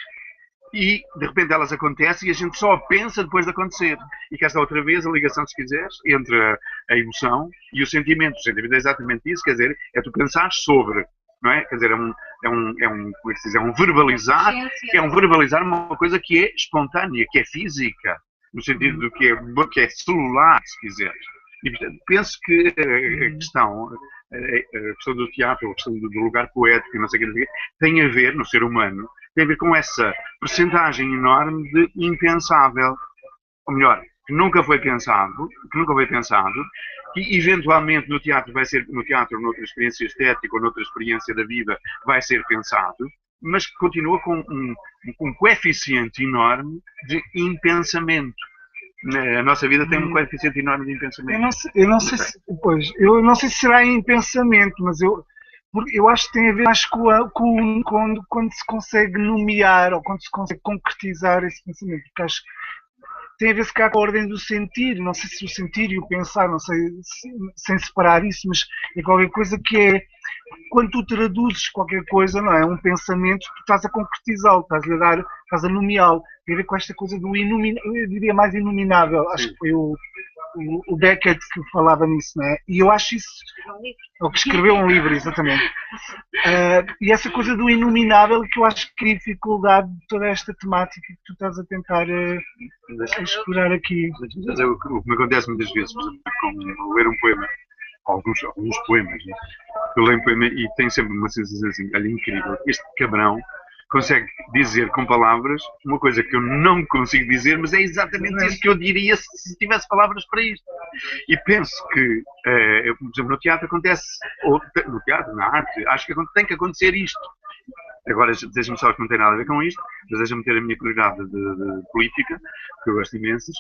S3: e de repente elas acontecem e a gente só pensa depois de acontecer. E cá está outra vez a ligação, se quiseres, entre a emoção e o sentimento. O sentimento é exatamente isso, quer dizer, é tu pensar sobre, não é? Quer dizer, como é que se diz, é um verbalizar uma coisa que é espontânea, que é física, no sentido do que é celular, se quiseres. E portanto, penso que a questão do teatro, a questão do lugar poético, não sei o que, tem a ver, no ser humano, tem a ver com essa percentagem enorme de impensável. Ou melhor, que nunca foi pensado, que eventualmente no teatro, ou noutra experiência estética, ou noutra experiência da vida, vai ser pensado, mas que continua com um coeficiente enorme de impensamento. A nossa vida tem um coeficiente enorme de impensamento.
S4: Eu não sei se será em pensamento, mas eu acho que tem a ver mais quando se consegue nomear ou quando se consegue concretizar esse pensamento, porque acho que tem a ver se calhar com a ordem do sentir, não sei se o sentir e o pensar, não sei, sem separar isso, mas é qualquer coisa que é, quando tu traduzes qualquer coisa, não é? Um pensamento, tu estás a concretizá-lo, estás a nomeá-lo, tem a ver com esta coisa do eu diria mais inominável, acho que foi o Beckett que falava nisso, não é? E eu acho isso, ou que escreveu um livro, exatamente. E essa coisa do inominável que eu acho que é a dificuldade de toda esta temática que tu estás a tentar explorar aqui.
S3: O que me acontece muitas vezes, por exemplo, com ler um poema, alguns poemas, né? Eu leio um poema e tenho sempre uma sensação assim, olha, incrível, este cabrão consegue dizer com palavras uma coisa que eu não consigo dizer, mas é exatamente isso que eu diria se tivesse palavras para isto. E penso que, por exemplo, no teatro acontece, ou no teatro, na arte, acho que tem que acontecer isto. Agora, deixa-me só que não tem nada a ver com isto, mas deixa-me ter a minha qualidade de política, que eu gosto imenso,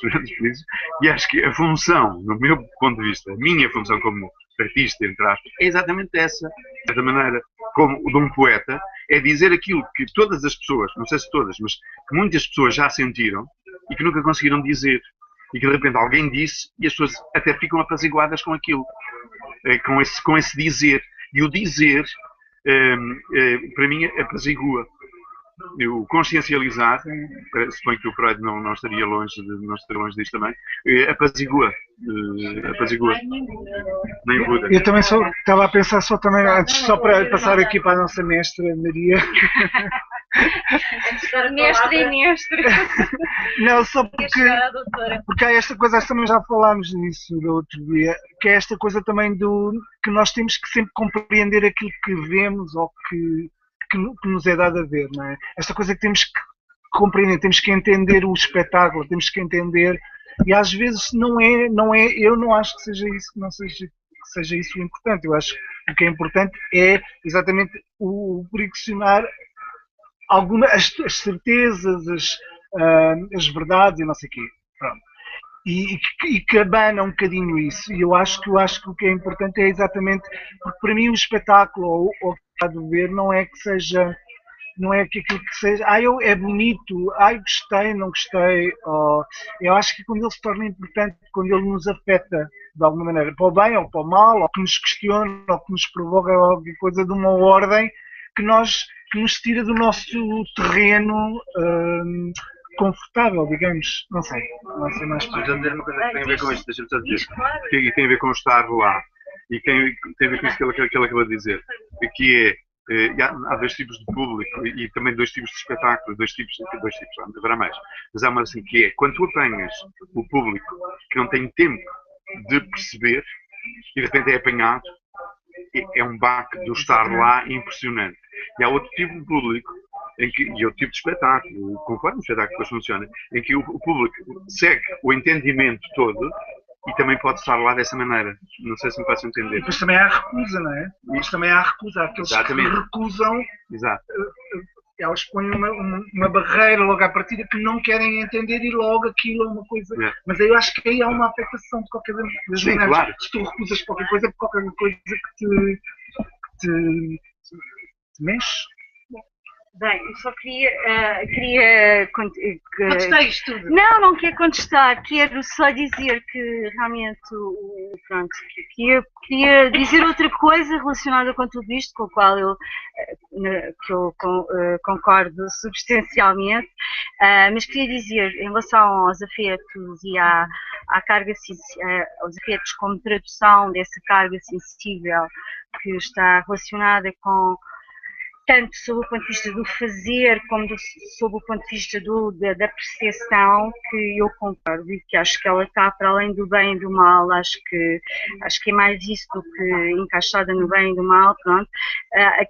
S3: e acho que a função, no meu ponto de vista, a minha função como artista, entre aspas, é exatamente essa. De certa maneira, como de um poeta, é dizer aquilo que todas as pessoas, não sei se todas, mas que muitas pessoas já sentiram e que nunca conseguiram dizer. E que de repente alguém disse e as pessoas até ficam apaziguadas com aquilo, com esse dizer. E o dizer, para mim, apazigua. O consciencializar, suponho que o Freud não estaria longe disto também, apazigua. Nem Buda.
S4: Eu também estava a pensar só para passar aqui para a nossa mestra Maria.
S2: Mestre.
S4: Não, só porque há esta coisa, também já falámos nisso no outro dia, que é esta coisa também que nós temos que sempre compreender aquilo que vemos ou que nos é dado a ver, não é? Esta coisa que temos que compreender, temos que entender o espetáculo, temos que entender, e às vezes não é, eu não acho que seja isso, que seja isso o importante. Eu acho que o que é importante é exatamente o friccionar as certezas, as verdades e não sei o quê. Pronto. E que abana um bocadinho isso. E eu acho que o que é importante é exatamente, porque para mim o espetáculo ou o que está a ver não é que seja, não é que aquilo que seja, é bonito, gostei, não gostei. Eu acho que quando ele se torna importante, quando ele nos afeta de alguma maneira, para o bem ou para o mal, ou que nos questiona, ou que nos provoca alguma coisa de uma ordem que nos tira do nosso terreno confortável, digamos. Não sei mais para
S3: dizer uma coisa que tem a ver com isto, deixa-me só dizer, que tem a ver com estar lá, e tem a ver com isso que ele acabou de dizer, que há dois tipos de público e também dois tipos de espetáculo, dois tipos, haverá mais, mas há uma assim que é, quando tu apanhas o público que não tem tempo de perceber e de repente é apanhado, é um baque do estar lá impressionante. E há outro tipo de público e outro tipo de espetáculo, conforme o espetáculo depois funciona, em que o público segue o entendimento todo e também pode estar lá dessa maneira. Não sei se me faço entender.
S4: E depois também há a recusa, não é? Depois também há a recusa. Aqueles que recusam, elas põem uma barreira logo à partida que não querem entender e logo aquilo é uma coisa. Mas eu acho que aí há uma afetação de qualquer das maneiras.
S3: Claro.
S4: Se tu recusas qualquer coisa que te mexe.
S2: Bem, eu só queria
S1: Contestei isto tudo.
S2: não quero contestar, quero só dizer que realmente, pronto, queria dizer outra coisa relacionada com tudo isto, com o qual eu concordo substancialmente, mas queria dizer, em relação aos afetos e à carga, aos afetos como tradução dessa carga sensível que está relacionada com tanto sob o ponto de vista do fazer como sob o ponto de vista da percepção, que eu concordo e que acho que ela está para além do bem e do mal, acho que é mais isso do que encaixada no bem e do mal, pronto.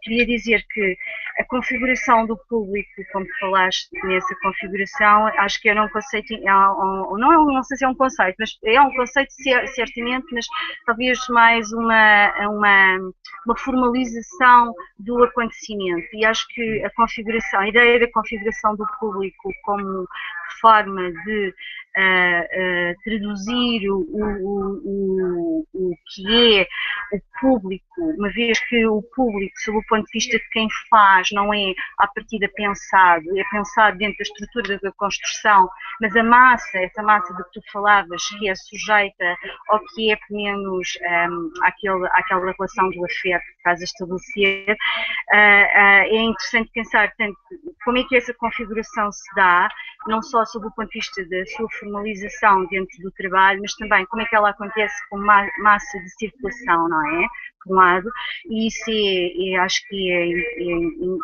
S2: Queria dizer que a configuração do público, como falaste nessa configuração, acho que era um conceito, não sei se é um conceito, mas é um conceito certamente, mas talvez mais uma formalização do acontecimento. E acho que a ideia da configuração do público como forma de traduzir o que é o público, uma vez que o público, sob o ponto de vista de quem faz, não é à partida pensado, é pensado dentro da estrutura da construção, mas essa massa de que tu falavas, que é sujeita ou que é pelo menos àquela relação do afeto que estás a estabelecer, é interessante pensar tanto como é que essa configuração se dá, não só sob o ponto de vista da sua formalização dentro do trabalho, mas também como é que ela acontece com massa de circulação, não é? Por um lado, e isso acho que é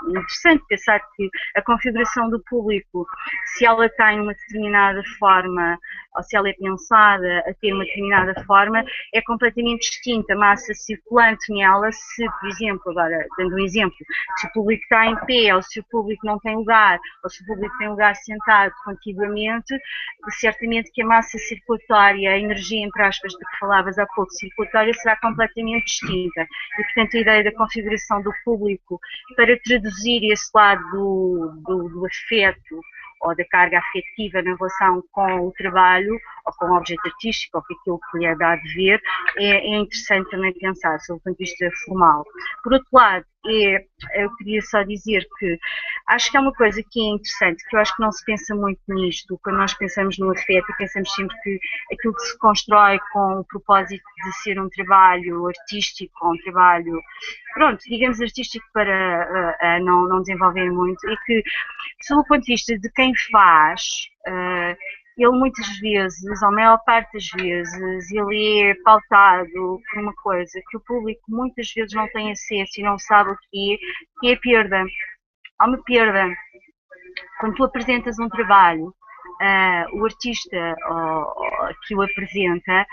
S2: interessante pensar que a configuração do público, se ela tem uma determinada forma, ou se ela é pensada a ter uma determinada forma, é completamente distinta a massa circulante nela, se, por exemplo, agora, dando um exemplo, se o público está em pé, ou se o público não tem lugar, ou se o público tem lugar sentado contiguamente, certamente que a massa circulatória, a energia, entre aspas, de que falavas há pouco, circulatória, será completamente distinta. E, portanto, a ideia da configuração do público para traduzir esse lado do afeto ou da carga afetiva na relação com o trabalho ou com o objeto artístico ou com aquilo que lhe é dado de ver, é interessante também pensar, sob o ponto de vista formal. Por outro lado, eu queria só dizer que acho que é uma coisa que é interessante, que eu acho que não se pensa muito nisto, quando nós pensamos no afeto, pensamos sempre que aquilo que se constrói com o propósito de ser um trabalho artístico, ou um trabalho, pronto, digamos artístico para não desenvolver muito, e que, sob o ponto de vista de quem faz, ele muitas vezes, ou a maior parte das vezes, ele é pautado por uma coisa que o público muitas vezes não tem acesso e não sabe o que é a perda. Há uma perda. Quando tu apresentas um trabalho, o artista que o apresenta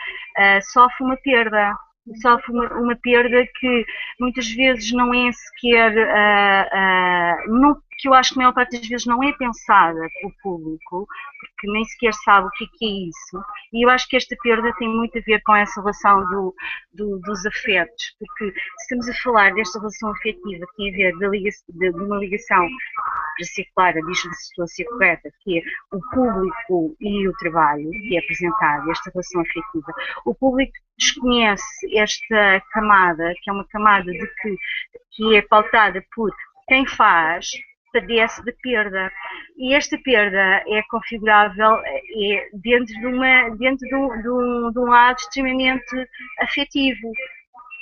S2: sofre uma perda. Sofre uma perda que muitas vezes não é sequer, que eu acho que a maior parte das vezes não é pensada pelo público, porque nem sequer sabe o que é isso. E eu acho que esta perda tem muito a ver com essa relação dos afetos, porque se estamos a falar desta relação afetiva que tem a ver de uma ligação, para ser clara, diz-me se estou a ser correta, que é o público e o trabalho que é apresentado, esta relação afetiva. O público desconhece esta camada, que é uma camada que é pautada por quem faz, padece de perda. E esta perda é configurável dentro de um lado extremamente afetivo,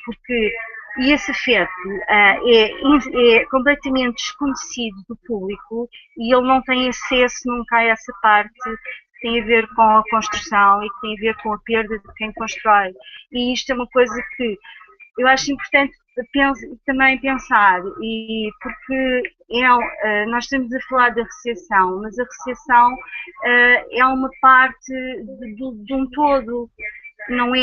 S2: porque esse afeto é completamente desconhecido do público e ele não tem acesso nunca a essa parte que tem a ver com a construção e que tem a ver com a perda de quem constrói. E isto é uma coisa que eu acho importante também pensar, e porque nós estamos a falar da recepção, mas a recepção é uma parte de um todo, não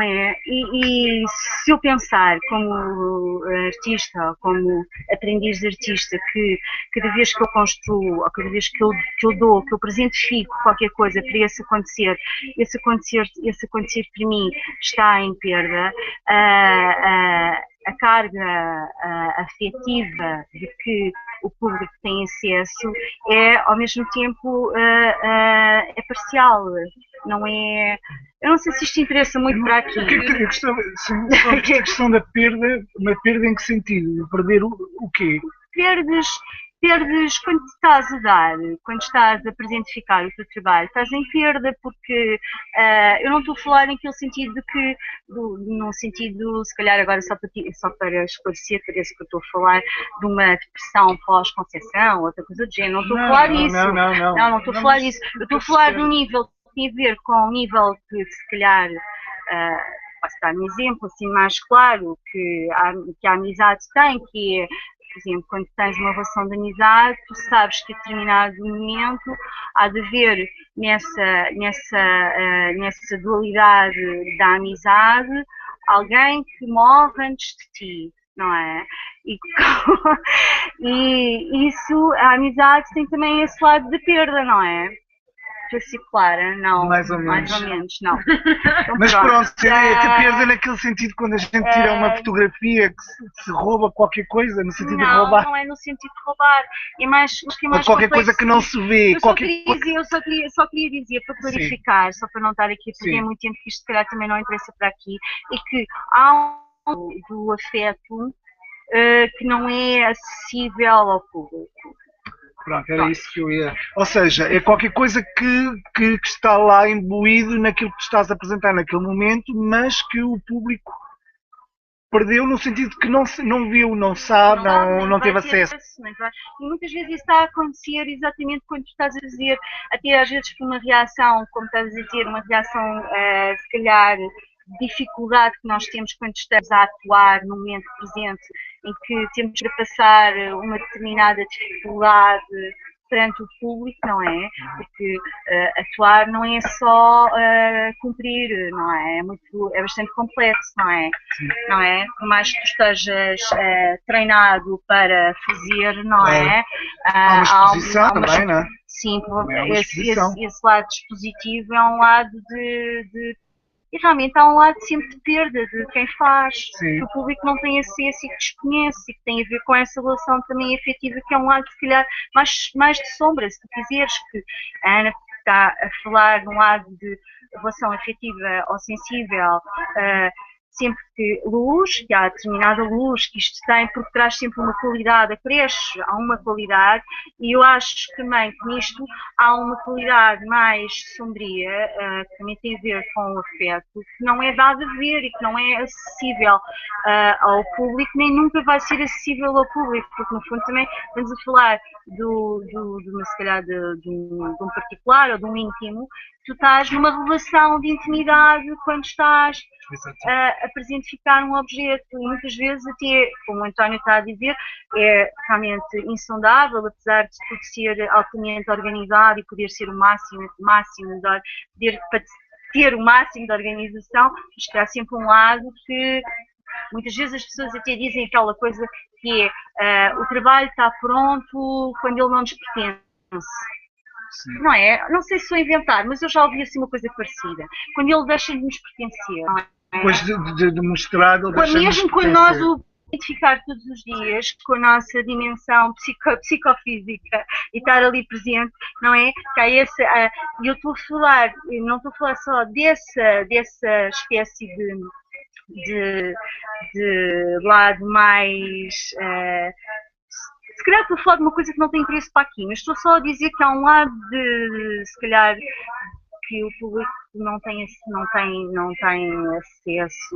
S2: é? E se eu pensar como artista, como aprendiz de artista, que cada vez que eu construo, ou cada vez que eu dou, que eu presentifico qualquer coisa para esse acontecer para mim está em perda, a carga afetiva de que o público tem acesso é, ao mesmo tempo, é parcial, não é... Eu não sei se isto interessa muito para aqui.
S4: Eu gostava, a questão da perda, uma perda em que sentido? Perder o quê?
S2: perdes quando estás a dar, quando estás a presentificar o teu trabalho, estás em perda, porque eu não estou a falar naquele sentido de que, num sentido, se calhar agora só para esclarecer, parece que eu estou a falar de uma depressão pós-concepção, outra coisa do género, não estou a falar disso. Não estou a falar disso. Eu estou a falar de um nível que tem a ver com um nível que, se calhar, posso dar um exemplo assim mais claro, que a amizade tem, que é, por exemplo, quando tens uma relação de amizade, tu sabes que a determinado momento há de haver nessa dualidade da amizade alguém que morre antes de ti, não é? E isso, a amizade tem também esse lado de perda, não é? Clara, não.
S4: Mais ou menos,
S2: não. Então,
S4: mas pronto, até perda naquele sentido quando a gente tira uma fotografia que se rouba qualquer coisa, no sentido de roubar.
S2: Não é no sentido de roubar. É mais
S4: qualquer coisa que não se vê.
S2: Eu só queria dizer, para clarificar, só para não estar aqui a perder muito tempo, que isto se calhar também não interessa para aqui, é que há do afeto que não é acessível ao público.
S4: Pronto, era isso que eu ia. Ou seja, é qualquer coisa que está lá imbuído naquilo que tu estás a apresentar naquele momento, mas que o público perdeu no sentido que não viu, não sabe, não teve acesso.
S2: E muitas vezes isso está a acontecer exatamente quando tu estás a dizer, até às vezes por uma reação, como estás a dizer, uma reação, se calhar, dificuldade que nós temos quando estamos a atuar no momento presente, em que temos de passar uma determinada dificuldade perante o público, não é? Porque atuar não é só cumprir, não é? É bastante complexo, não é? Não é? Por mais que tu estejas treinado para fazer, não é?
S4: Há uma exposição também, não é?
S2: Sim, esse lado expositivo é um lado de e realmente há um lado sempre de perda de quem faz, que o público não tem acesso e que desconhece, e que tem a ver com essa relação também afetiva, que é um lado, se calhar, mais de sombra, se tu quiseres, que a Ana está a falar de um lado de relação afetiva ou sensível, sempre que há determinada luz que isto tem, porque traz sempre uma qualidade, acresce a uma qualidade, e eu acho também que nisto há uma qualidade mais sombria, que também tem a ver com o afeto, que não é dado a ver e que não é acessível ao público, nem nunca vai ser acessível ao público, porque no fundo também estamos a falar se calhar de um particular ou de um íntimo. Tu estás numa relação de intimidade quando estás a presentificar um objeto, e muitas vezes até, como o António está a dizer, é realmente insondável, apesar de tudo ser altamente organizado e poder ser o máximo para ter o máximo de organização, mas há sempre um lado que muitas vezes as pessoas até dizem aquela coisa que é o trabalho está pronto quando ele não nos pertence. Sim. Não é? Não sei se sou inventar, mas eu já ouvi assim uma coisa parecida. Quando ele deixa de nos pertencer, não é?
S4: Depois de mostrar, ele deixa
S2: mesmo quando nós o identificar todos os dias com a nossa dimensão psicofísica e estar ali presente, não é? Que há esse, eu estou a falar, não estou a falar só dessa espécie de lado mais se calhar estou a falar de uma coisa que não tem interesse para aqui, mas estou só a dizer que há um lado de, se calhar, que o público não tem acesso,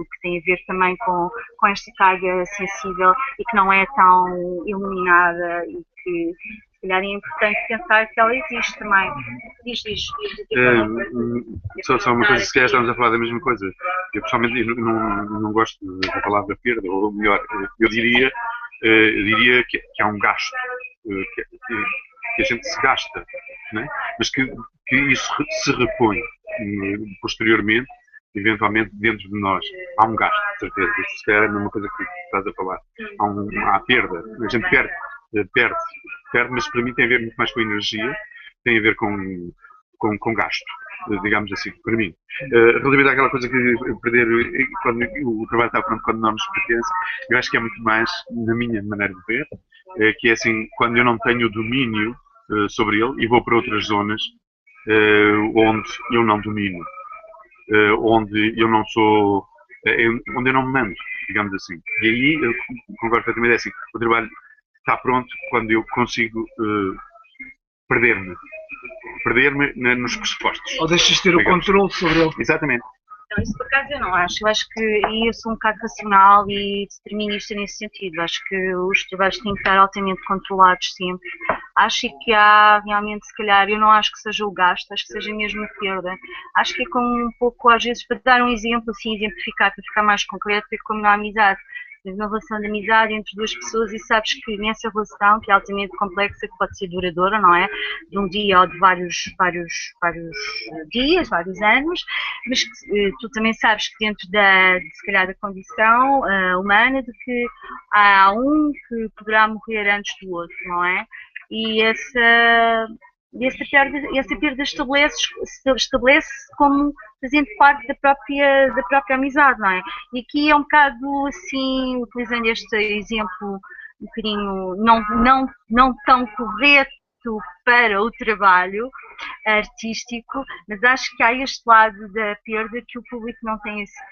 S2: que tem a ver também com esta carga sensível e que não é tão iluminada e que, se calhar, é importante pensar que ela existe também. Diz.
S3: Só uma coisa, se calhar estamos a falar da mesma coisa. Eu, pessoalmente, não gosto da palavra perda, ou melhor, eu diria que há um gasto, que a gente se gasta, né? Mas que isso se repõe posteriormente, eventualmente, dentro de nós. Há um gasto, de certeza. Isso se calhar é a mesma coisa que estás a falar. Há perda. A gente perde, mas para mim tem a ver muito mais com energia, tem a ver com gasto, digamos assim, para mim. Relativamente àquela coisa que perder quando o trabalho está pronto, quando não nos pertence, eu acho que é muito mais, na minha maneira de ver, que é assim, quando eu não tenho domínio sobre ele e vou para outras zonas onde eu não domino, onde eu não sou, onde eu não me mando, digamos assim. E aí, eu concordo perfeitamente, é assim, o trabalho está pronto quando eu consigo perder-me nos pressupostos.
S4: Ou deixas de ter o controle sobre ele.
S3: Exatamente.
S2: Não, isso por acaso eu não acho. Eu acho que aí eu sou um bocado racional e determinista nesse sentido. Acho que os trabalhos têm que estar altamente controlados sempre. Acho que há realmente, se calhar, eu não acho que seja o gasto, acho que seja mesmo a perda. Acho que é como um pouco, às vezes, para dar um exemplo, assim, exemplificar, para ficar mais concreto, é como na amizade. Uma relação de amizade entre duas pessoas e sabes que nessa relação, que é altamente complexa, que pode ser duradoura, não é? De um dia ou de vários dias, vários anos, mas que, tu também sabes que dentro se calhar, da condição humana de que há um que poderá morrer antes do outro, não é? E essa perda estabelece como fazendo parte da própria amizade, não é? E aqui é um bocado assim, utilizando este exemplo um bocadinho não tão correto para o trabalho artístico, mas acho que há este lado da perda que o público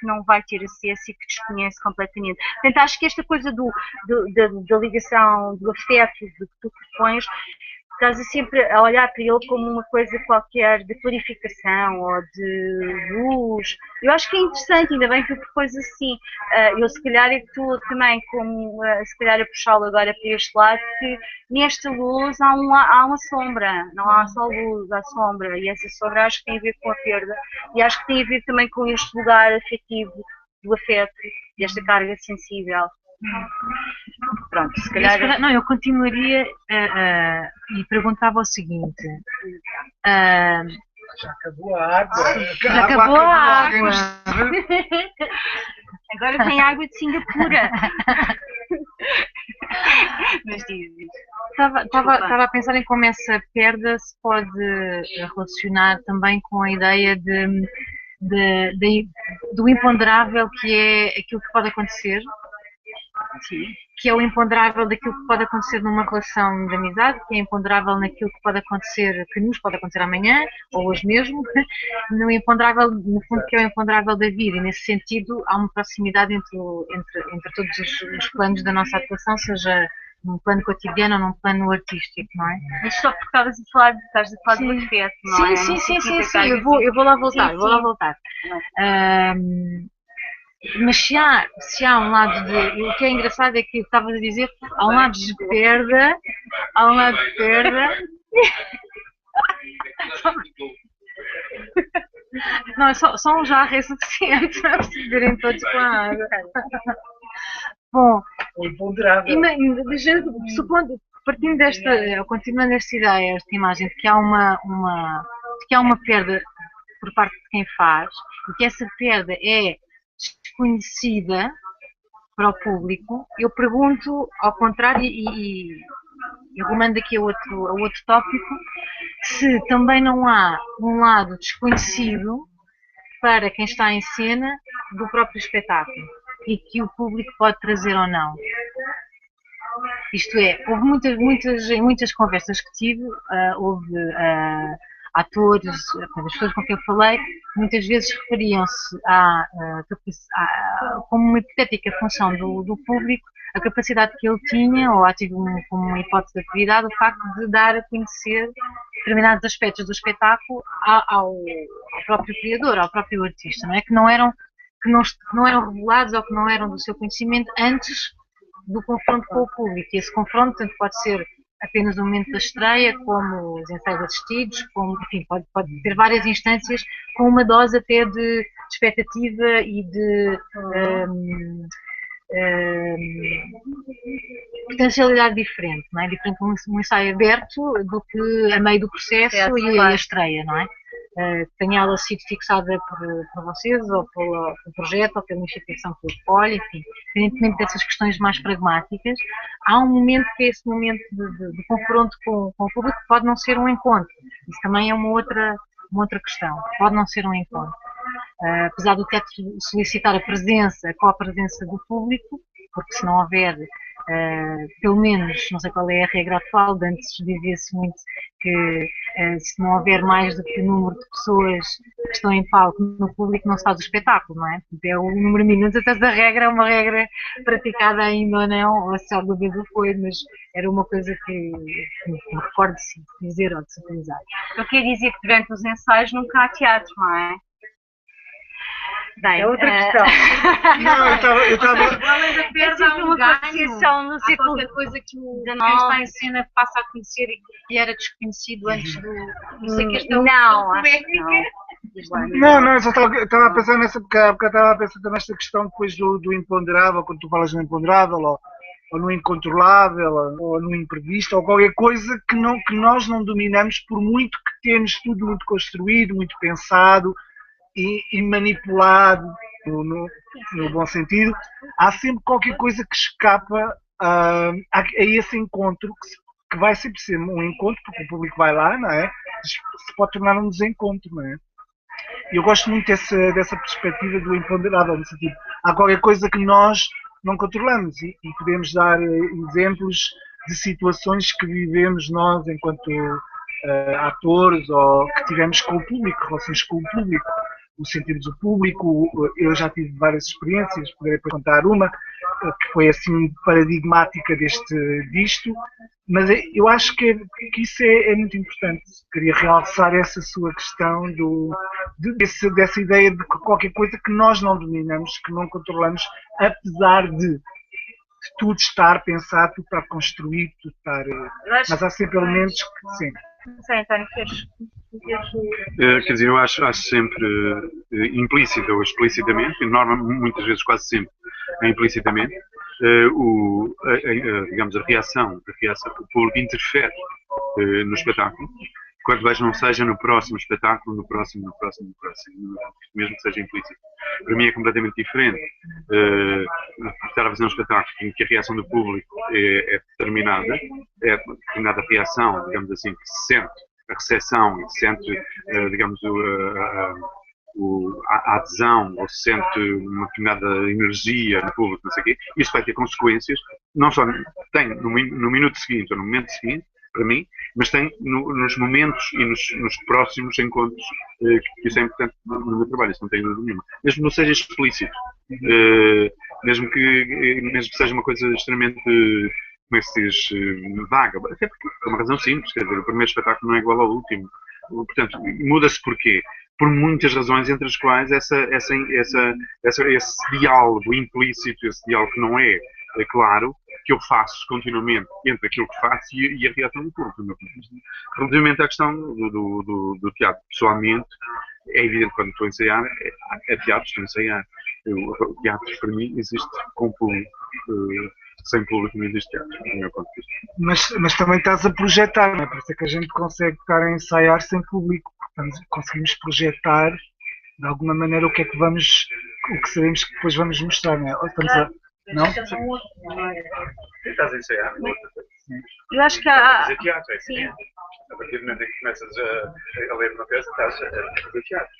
S2: não vai ter acesso e que desconhece completamente. Portanto, acho que esta coisa da ligação, do afeto, do que tu propões, estás sempre a olhar para ele como uma coisa qualquer de clarificação ou de luz. Eu acho que é interessante, ainda bem que o propôs assim. Eu se calhar é que tu também, como se calhar a puxá-lo agora para este lado, que nesta luz há uma sombra, não há só luz, há sombra, e essa sombra acho que tem a ver com a perda, e acho que tem a ver também com este lugar afetivo do afeto, desta carga sensível. Pronto, se calhar...
S1: Não, eu continuaria e perguntava o seguinte.
S4: Já acabou a água.
S1: Já acabou a água.
S2: Agora tem água de Singapura. Mas diz.
S1: Estava a pensar em como essa perda se pode relacionar também com a ideia do imponderável, que é aquilo que pode acontecer.
S2: Sim.
S1: Que é o imponderável daquilo que pode acontecer numa relação de amizade, que é imponderável naquilo que pode acontecer, que nos pode acontecer amanhã, ou hoje mesmo, no imponderável, no fundo, que é o imponderável da vida, e nesse sentido há uma proximidade entre todos os planos da nossa atuação, seja num plano cotidiano ou num plano artístico, não é?
S2: Mas só porque estás a falar do afeto, não é?
S1: Sim, eu vou lá voltar, Mas se há um lado de... O que é engraçado é que estavas a dizer, há um lado de perda, Não, é só um jarro é suficiente para se beberem todos com a água. Bom, partindo continuando esta ideia, esta imagem de que há uma perda por parte de quem faz, e que essa perda é desconhecida para o público, eu pergunto ao contrário e arrumando aqui a outro tópico, se também não há um lado desconhecido para quem está em cena do próprio espetáculo e que o público pode trazer ou não. Isto é, houve muitas conversas que tive, houve atores, as pessoas com quem eu falei, muitas vezes referiam-se como uma hipotética função do público, a capacidade que ele tinha, ou como uma hipótese de atividade, o facto de dar a conhecer determinados aspectos do espetáculo ao próprio criador, ao próprio artista, não é? Que não eram revelados ou que não eram do seu conhecimento antes do confronto com o público. E esse confronto tanto pode ser apenas no momento da estreia, como os ensaios assistidos, enfim, pode ter várias instâncias com uma dose até de expectativa e de potencialidade diferente, não é? Diferente um ensaio aberto do que a meio do processo e a estreia, não é? Tenha ela sido fixada por vocês, ou pelo projeto, ou pela instituição que o escolhe, enfim, independentemente dessas questões mais pragmáticas, há um momento que é esse momento de confronto com o público, que pode não ser um encontro. Isso também é uma outra questão, pode não ser um encontro. Apesar do teatro solicitar a copresença do público, porque se não houver pelo menos, não sei qual é a regra atual, de antes dizia-se muito que se não houver mais do que o número de pessoas que estão em palco no público, não se faz o espetáculo, não é? É o número mínimo. Não sei se essa regra é uma regra praticada ainda ou não, ou se alguma vez o foi, mas era uma coisa que me recordo de dizer ou de se utilizar.
S2: Eu queria dizer que durante os ensaios nunca há teatro, não é? Bem,
S1: É outra questão.
S4: Não, eu estava.
S1: Além da perda, há um ganho,
S2: no
S1: há
S2: ciclo
S1: qualquer coisa que quem
S2: de
S1: está em cena passa a conhecer e que era desconhecido antes do... Não sei que esta é uma
S2: Não,
S1: questão
S2: acho que não.
S4: Não, eu só estava a pensar nessa, porque eu estava a pensar também nesta questão depois do imponderável, quando tu falas no imponderável, ou no incontrolável, ou no imprevisto, ou qualquer coisa que nós não dominamos, por muito que temos tudo muito construído, muito pensado e manipulado, no bom sentido, há sempre qualquer coisa que escapa a esse encontro, que vai sempre ser um encontro, porque o público vai lá, não é? Se pode tornar um desencontro, não é? E eu gosto muito dessa perspectiva do imponderável, no sentido, há qualquer coisa que nós não controlamos e podemos dar exemplos de situações que vivemos nós enquanto atores ou que tivemos com o público, relações com o público, o sentirmos o público. Eu já tive várias experiências, poderei contar uma que foi assim paradigmática disto, mas eu acho que isso é muito importante. Queria realçar essa sua questão dessa ideia de qualquer coisa que nós não dominamos, que não controlamos, apesar de tudo estar pensado, tudo estar construído, tudo estar. Mas há sempre elementos que sim.
S2: Não sei, António, queres?
S3: Quer dizer, eu acho sempre implícito ou explicitamente, muitas vezes quase sempre implicitamente, digamos, a reação, o público interfere no espetáculo, quando vejo não seja no próximo espetáculo, no próximo, mesmo que seja implícito. Para mim é completamente diferente estar a fazer um espetáculo em que a reação do público é determinada reação, digamos assim, que se sente a recepção e se sente, digamos, a adesão, ou se sente uma determinada energia no público, não sei o quê, isso vai ter consequências, não só tem no minuto seguinte ou no momento seguinte, para mim, mas tem nos momentos e nos próximos encontros, que isso é importante no meu trabalho, isso não tem dúvida nenhuma. Mesmo que não seja explícito, mesmo que seja uma coisa extremamente, como é que se diz, vaga, até porque por uma razão simples, quer dizer, o primeiro espetáculo não é igual ao último. Portanto, muda-se porquê? Por muitas razões, entre as quais esse diálogo implícito, esse diálogo que não é claro, que eu faço continuamente entre aquilo que faço e a reação do público. Relativamente à questão do teatro, pessoalmente, é evidente quando estou a ensaiar, é teatro, estou a ensaiar. O teatro, para mim, existe com público. Sem público não existe teatro, do meu ponto de vista.
S4: Mas também estás a projetar, não é? Por isso é que a gente consegue estar a ensaiar sem público. Portanto, conseguimos projetar, de alguma maneira, o que sabemos que depois vamos mostrar, não é? Não?
S3: Estás a ensaiar?
S2: Eu acho que há.
S3: Fazer teatro,
S2: Sim.
S3: A partir do momento em que começas a ler uma peça, estás a fazer teatro.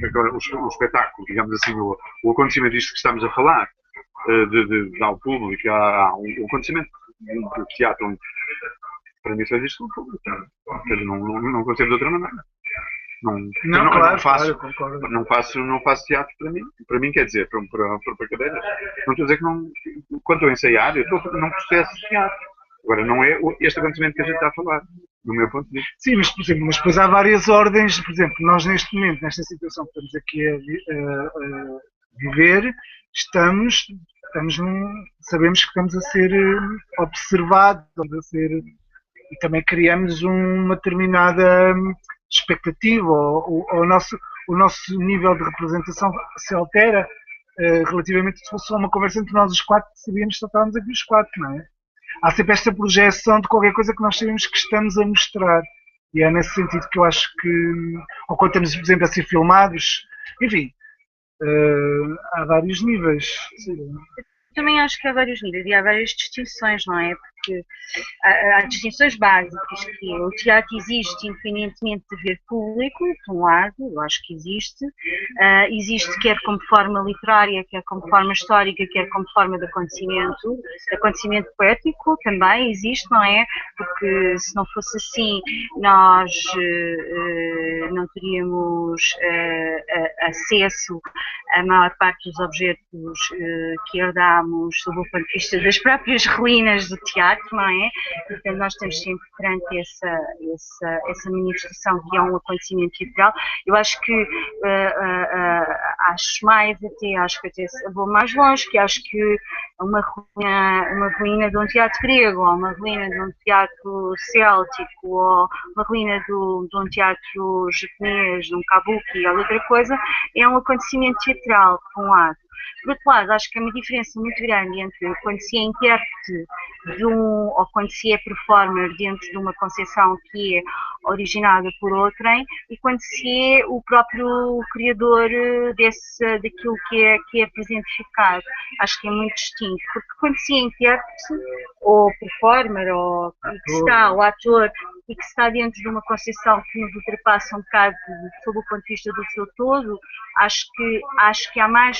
S3: Agora, o espetáculo, digamos assim, o acontecimento disto que estamos a falar, de dar ao público, há um acontecimento do teatro, para mim só existe o público. Não consigo de outra maneira. Não faço teatro para mim. Para mim, quer dizer, para cadeiras. Não estou a dizer que não. Quando estou a ensaiar, eu estou num processo de teatro. Agora, não é este acontecimento que a gente está a falar, do meu ponto de vista.
S4: Sim, mas, por exemplo, depois há várias ordens. Por exemplo, nós neste momento, nesta situação que estamos aqui a viver, sabemos que estamos a ser observados, e também criamos uma determinada expectativa, o nosso nível de representação se altera relativamente se fosse só uma conversa entre nós os quatro, sabíamos que só estávamos aqui os quatro, não é? Há sempre esta projeção de qualquer coisa que nós sabemos que estamos a mostrar, e é nesse sentido que eu acho que, ou quando estamos, por exemplo, a ser filmados, enfim, há vários níveis.
S2: Também acho que há vários níveis e há várias distinções, não é? que há distinções básicas, que o teatro existe independentemente de haver público, por um lado, eu acho que existe, existe quer como forma literária, quer como forma histórica, quer como forma de acontecimento poético também existe, não é? Porque se não fosse assim, nós não teríamos acesso à maior parte dos objetos que herdamos sob o ponto de vista das próprias ruínas do teatro, não é? Portanto, nós estamos sempre perante essa manifestação que é um acontecimento teatral. Eu acho que acho mais até, acho que até vou mais longe, que acho que uma ruína de um teatro grego, ou uma ruína de um teatro céltico, ou uma ruína de um teatro japonês, de um kabuki, ou de outra coisa, é um acontecimento teatral, por um lado. Por outro lado, acho que há uma diferença muito grande entre quando se é intérprete ou quando se é performer dentro de uma concepção que é originada por outrem e quando se é o próprio criador daquilo que é presentificado. Acho que é muito distinto, porque quando se é intérprete ou performer ou o ator e que está dentro de uma concepção que nos ultrapassa um bocado sob o ponto de vista do seu todo, acho que há mais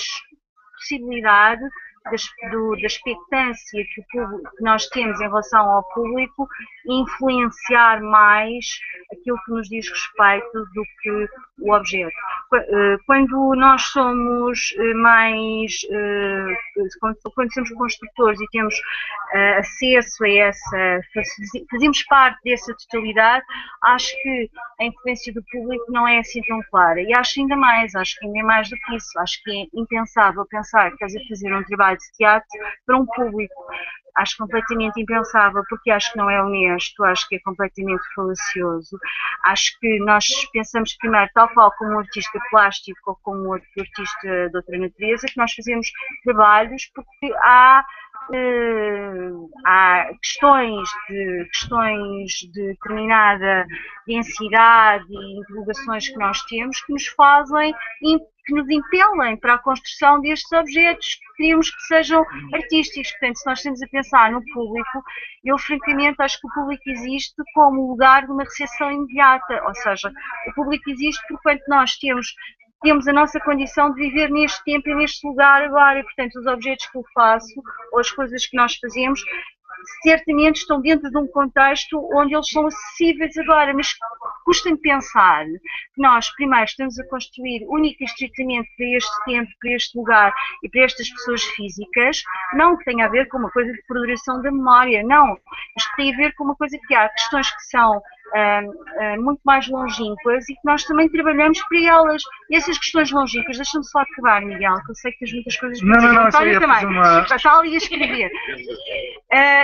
S2: possibilidade da expectância que nós temos em relação ao público influenciar mais aquilo que nos diz respeito do que o objeto. Quando nós somos quando somos construtores e temos acesso a fazemos parte dessa totalidade, acho que a influência do público não é assim tão clara. E acho que ainda mais do que isso. Acho que é impensável pensar que estás a fazer um trabalho de teatro para um público. Acho completamente impensável, porque acho que não é honesto, acho que é completamente falacioso. Acho que nós pensamos primeiro, tal qual como um artista plástico ou como outro artista de outra natureza, que nós fazemos trabalhos porque há questões de determinada densidade e interrogações que nós temos que nos fazem, que nos impelem para a construção destes objetos que queríamos que sejam artísticos. Portanto, se nós estamos a pensar no público, eu francamente acho que o público existe como lugar de uma recepção imediata, ou seja, o público existe porque nós temos a nossa condição de viver neste tempo e neste lugar agora, e portanto os objetos que eu faço ou as coisas que nós fazemos certamente estão dentro de um contexto onde eles são acessíveis agora, mas custa-me pensar que nós primeiro estamos a construir única e estritamente para este tempo, para este lugar e para estas pessoas físicas, não que tenha a ver com uma coisa de perduração da memória, não, isto tem a ver com uma coisa que há questões que são muito mais longínquas e que nós também trabalhamos para elas. E essas questões longínquas, deixa-me só acabar, Miguel, que eu sei que tens muitas coisas para dizer.
S4: Não, também.
S2: Está ali a escrever.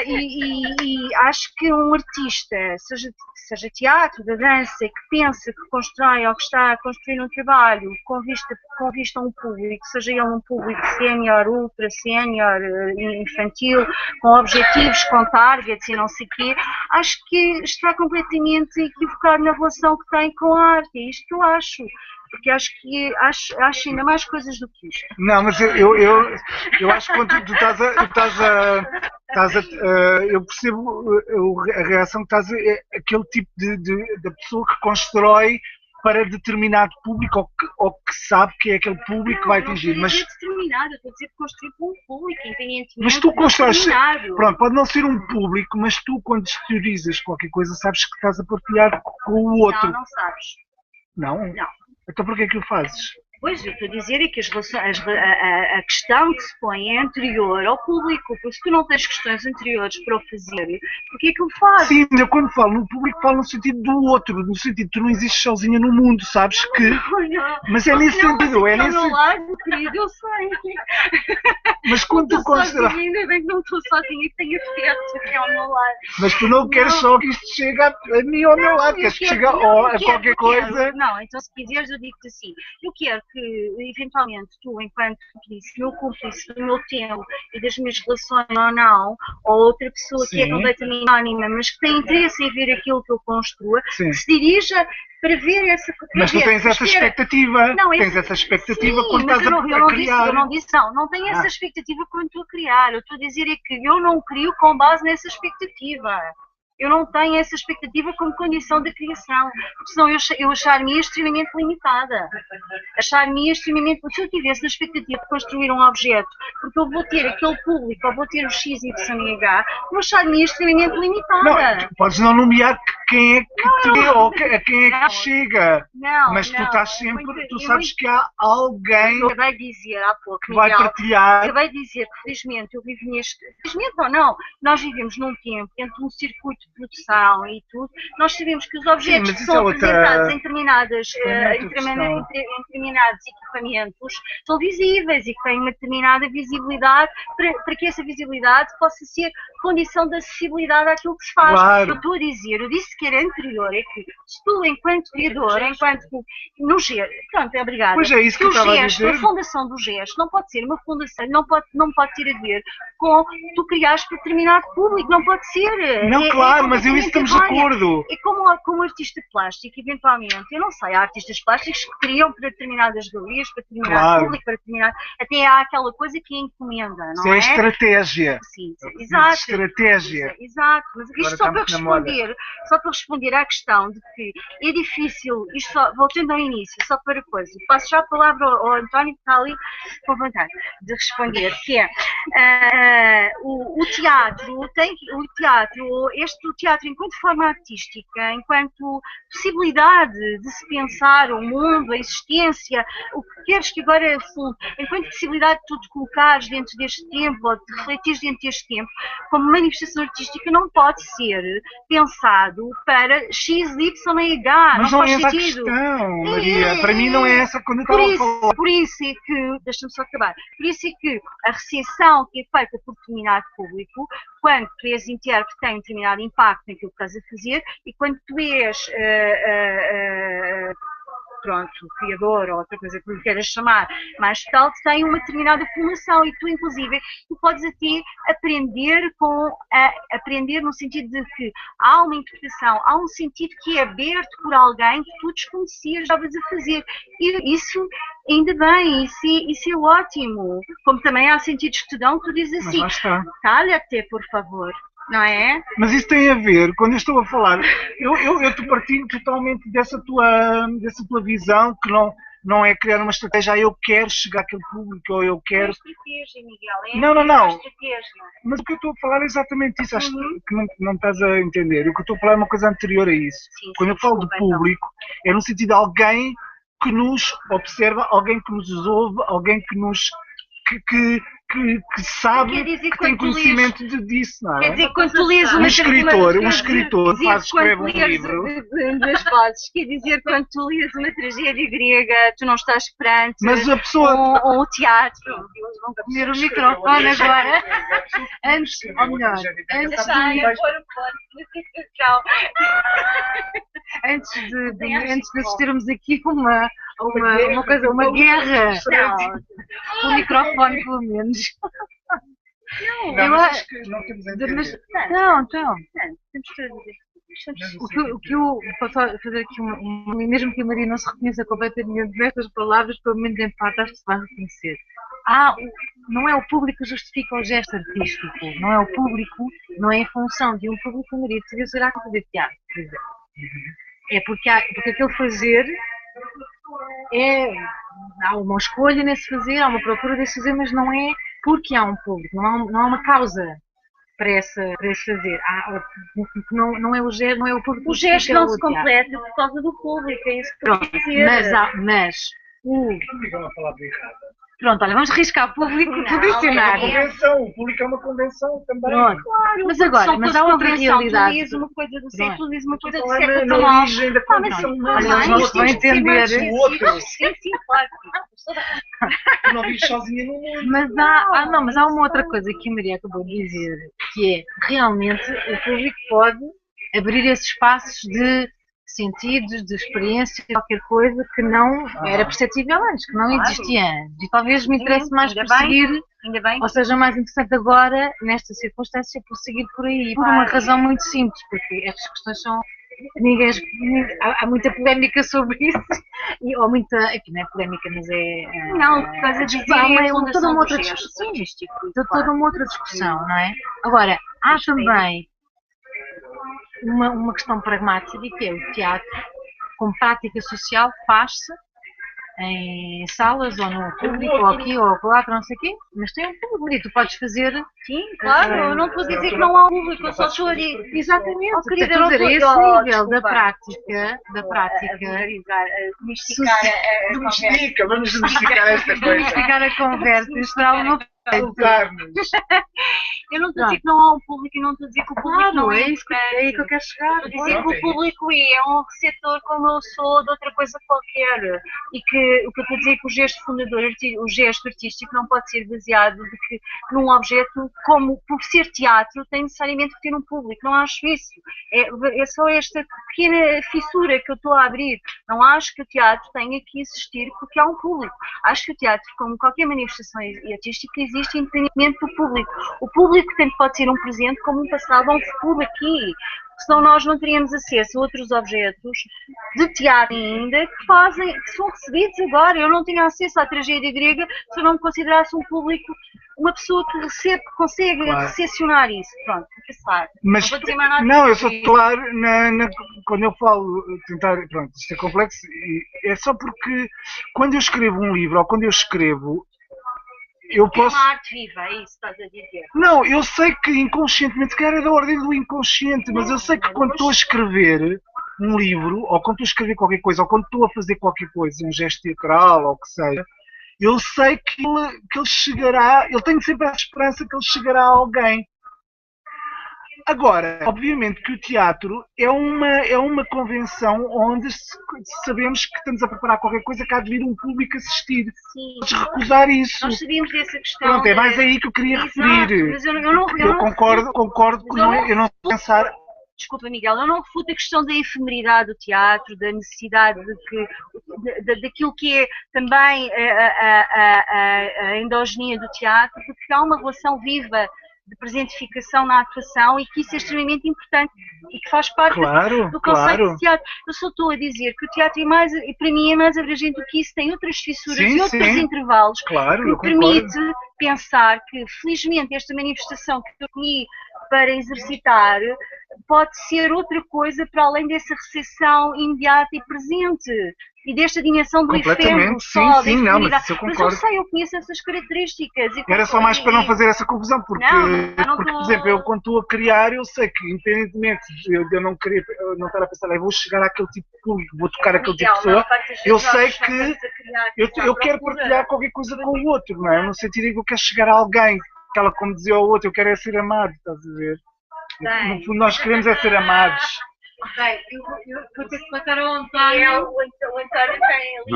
S2: E acho que um artista, seja teatro, da dança, que pensa, que constrói ou que está a construir um trabalho com vista a um público, seja ele um público sénior, ultra sénior, infantil, com objetivos, com targets e não sei o quê, acho que está completamente equivocado na relação que tem com a arte. É isto que eu acho. Porque acho ainda mais coisas do que isto.
S4: Não, mas eu acho que quando tu eu percebo a reação que estás a aquele tipo da pessoa que constrói para determinado público ou que sabe que é aquele público que vai atingir.
S2: Mas não é determinado, eu estou a dizer que construir para um público, independentemente.
S4: Mas tu constróis, pronto, pode não ser um público, mas tu quando exteriorizas qualquer coisa sabes que estás a partilhar com o outro.
S2: Não sabes.
S4: Não?
S2: Não.
S4: Então porquê é que o fazes?
S2: Pois, eu estou a dizer é que a questão que se põe é anterior ao público, porque se tu não tens questões anteriores para o fazer, porquê é que o fazes?
S4: Sim, eu quando falo no público falo no sentido do outro, no sentido de tu não existes sozinha no mundo, sabes que...
S2: Não.
S4: Mas é nesse sentido, é nesse sentido.
S2: Lado, querido, eu sei.
S4: Mas quando tu consideras...
S2: Ainda bem que não estou sozinha e que tenho afeto aqui ao meu lado.
S4: Mas tu não queres só que isto chegue a mim ou ao meu lado, queres que chegue a qualquer coisa...
S2: Não, então se quiseres eu digo-te assim, eu quero que, eventualmente, tu, enquanto cúmplice, meu cúmplice do meu tempo e das minhas relações ou não, ou outra pessoa que é
S4: Sim.
S2: completamente anónima, mas que tem interesse em ver aquilo que eu construa,
S4: Sim.
S2: que se dirija para ver essa...
S4: Mas tu tens essa expectativa,
S2: Não,
S4: tens essa expectativa
S2: sim,
S4: quando
S2: mas
S4: estás
S2: eu não
S4: a
S2: disse,
S4: criar.
S2: eu não disse, não tenho essa expectativa quando estou a criar. Eu estou a dizer é que eu não crio com base nessa expectativa. Eu não tenho essa expectativa como condição da criação, porque senão eu achar-me extremamente limitada. Achar-me extremamente... Se eu tivesse a expectativa de construir um objeto, porque eu vou ter aquele público, ou vou ter o X, Y e H, eu achar-me extremamente limitada.
S4: Não, tu podes não nomear quem é que te vê ou a quem é que te chega.
S2: Não,
S4: mas tu estás sempre, tu sabes
S2: muito...
S4: que há alguém
S2: Eu acabei de dizer há pouco,
S4: que vai
S2: Miguel,
S4: partilhar.
S2: acabei de dizer que felizmente eu vivo neste... Felizmente ou não, nós vivemos num tempo, dentro de um circuito de produção e tudo, nós sabemos que os objetos
S4: Sim,
S2: que são apresentados em determinados equipamentos são visíveis e que têm uma determinada visibilidade para que essa visibilidade possa ser condição de acessibilidade àquilo que se faz.
S4: Claro.
S2: Eu estou a dizer, eu disse que era anterior, é que se tu, enquanto criador, enquanto no gesto, pronto, obrigada.
S4: Pois é isso que eu estava a dizer.
S2: A fundação do gesto não pode ser uma fundação, não pode ter a ver com tu criares para determinado público, não pode ser.
S4: Não, claro, mas eu isso estamos de acordo.
S2: É como artista plástico, eventualmente, eu não sei, há artistas plásticos que criam para determinadas galerias, para determinado público, para determinado... Até há aquela coisa que é encomenda, não
S4: é? Isso é estratégia.
S2: Sim, exato.
S4: Estratégia.
S2: Exato, mas isto só para responder à questão de que é difícil, isto só, voltando ao início, só para coisa, passo já a palavra ao António que está ali com vontade de responder, que é o teatro, o teatro enquanto forma artística, enquanto possibilidade de se pensar o mundo, a existência, o que queres que agora, enquanto possibilidade de tu te colocares dentro deste tempo, ou de refletires dentro deste tempo, como manifestação artística, não pode ser pensado para X, Y e H.
S4: Mas não é essa a questão, Maria. Para mim não é essa quando eu estava a falar.
S2: Por isso é que, deixa-me só acabar, por isso é que a recepção que é feita por determinado público, quando tu és intérprete, tem um determinado impacto naquilo que estás a fazer, e quando tu és criador ou outra coisa que lhe queiras chamar mais tal, tem uma determinada formação e tu, inclusive, tu podes até aprender no sentido de que há uma interpretação, há um sentido que é aberto por alguém que tu desconhecias, estavas a fazer. E isso, ainda bem, isso é ótimo. Como também há sentidos que te dão, tu dizes assim, calha-te, por favor. Não é?
S4: Mas isso tem a ver, quando eu estou a falar, eu te partilho totalmente dessa tua visão, que não é criar uma estratégia, eu quero chegar àquele público, ou eu quero...
S2: É estratégia, Miguel.
S4: Não.
S2: Estratégia.
S4: Mas o que eu estou a falar é exatamente isso, acho que não estás a entender. O que eu estou a falar é uma coisa anterior a isso.
S2: Sim,
S4: quando eu falo de público, é no sentido de alguém que nos observa, alguém que nos ouve, alguém que nos... Que sabe, que tem conhecimento disso, não é?
S2: Quer dizer, quando tu lês
S4: um escritor quase escreve um livro.
S2: Em duas fases, quer dizer, quando tu lês uma tragédia grega, tu não estás perante um teatro. Vão comer o microfone agora. Antes de assistirmos aqui uma guerra. O microfone, pelo menos.
S4: Não acho que não temos a entender.
S2: Não. O que eu posso fazer aqui, mesmo que a Maria não se reconheça completamente nestas palavras, pelo menos em parte acho que se vai reconhecer. Não é o público que justifica o gesto artístico, não é o público, não é em função de um público. A Maria decidiu ser a fazer teatro, por exemplo. É porque aquele fazer há uma escolha nesse fazer, há uma procura desse fazer, mas não é porque há um público, não há uma causa para esse fazer. Não é o gesto, não é o público.
S5: O gesto não se completa por causa do público, é isso que eu quero dizer.
S2: Pronto, olha, vamos riscar público publicitário.
S4: O público é uma convenção também.
S2: Pronto.
S5: Claro,
S2: Mas há outra realidade.
S5: Tu dizes uma coisa do século, diz uma coisa do
S4: Na
S5: século
S4: origem da convenção.
S2: Olha, nós vamos entender.
S5: Sim, claro.
S4: Tu não vives sozinha no mundo.
S2: Mas há uma outra coisa que a Maria acabou de dizer, que é realmente o público pode abrir esses espaços de
S1: sentidos, de experiência, qualquer coisa que não era perceptível antes, que não existia antes. E talvez me interesse mais prosseguir,
S2: Ainda bem.
S1: ou seja, mais interessante agora, nesta circunstância, prosseguir por aí. Por uma razão muito simples, porque estas questões são. Há muita polémica sobre isso, ou muita, enfim, não é polémica, mas é.
S2: Não, por causa de
S1: toda uma outra discussão. Toda uma outra discussão, não é? Agora, há também uma questão pragmática, que é o teatro, como prática social, faz-se em salas ou no público, ou aqui ou lá, não sei o quê, mas tem um público e tu podes fazer.
S2: Sim, claro, eu não estou a dizer que não há um público, eu só estou a dizer.
S1: Exatamente,
S2: querida,
S1: estou a dizer, esse nível da prática,
S2: Domesticar
S4: Vamos domesticar esta coisa.
S1: domesticar a conversa, misturar uma
S2: Eu não estou a dizer que não há um público e não estou a dizer que o público não é
S1: isso que aí que eu quero chegar.
S2: Estou a dizer que o público é um receptor como eu sou de outra coisa qualquer. E que o que eu estou a dizer é que o gesto fundador, o gesto artístico não pode ser baseado de que num objeto como, por ser teatro, tem necessariamente que ter um público. Não acho isso. É só esta pequena fissura que eu estou a abrir. Não acho que o teatro tenha que existir porque há um público. Acho que o teatro, como qualquer manifestação artística, existe independentemente do público. O público tanto pode ser um presente como um passado ou um futuro aqui. Senão nós não teríamos acesso a outros objetos de teatro ainda que são recebidos agora. Eu não tinha acesso à tragédia grega se eu não me considerasse um público, uma pessoa que recebe, que consegue recepcionar isso. Pronto, passar.
S4: Mas,
S2: não vou dizer mais nada.
S4: Não, eu sou claro quando eu falo, tentar, pronto, isto é complexo, é só porque quando eu escrevo um livro ou quando eu escrevo, eu posso.
S2: É uma arte viva, é isso que estás a dizer.
S4: Não, eu sei que inconscientemente, se calhar é da ordem do inconsciente, mas eu sei que quando estou a escrever um livro, ou quando estou a escrever qualquer coisa, ou quando estou a fazer qualquer coisa, um gesto teatral, ou o que seja, eu sei que ele chegará, eu tenho sempre a esperança que ele chegará a alguém. Agora, obviamente que o teatro é uma convenção onde sabemos que estamos a preparar qualquer coisa que há de vir um público assistir.
S2: Sim.
S4: Podes recusar isso.
S2: Nós sabíamos dessa questão.
S4: Pronto, é mais aí que eu queria referir.
S2: Mas eu
S4: concordo que eu não pensar.
S2: Desculpa, Miguel, eu não refuto a questão da efemeridade do teatro, da necessidade daquilo que é também a endogenia do teatro, porque há uma relação viva de presentificação na atuação e que isso é extremamente importante e que faz parte do conceito de teatro. Eu só estou a dizer que o teatro para mim é mais abrangente do que isso, tem outras fissuras e outros intervalos que permite pensar que, felizmente, esta manifestação que eu escolhi para exercitar pode ser outra coisa para além dessa recepção imediata e presente e desta dimensão do efêmero, só,
S4: sim, não, mas isso eu concordo.
S2: Mas eu sei, eu conheço essas características.
S4: Era só mais para não fazer essa confusão, porque por exemplo, eu quando estou a criar, eu sei que independentemente de eu não querer, não estar a pensar, vou chegar àquele tipo de público, vou tocar aquele tipo de pessoa, eu sei que eu quero partilhar qualquer coisa com o outro, não é? No sentido em que eu quero chegar a alguém, aquela como dizia o outro, eu quero é ser amado, estás a ver? No fundo nós queremos é ser amados.
S5: Ok, eu vou ter que contar ao António. O António tem ali.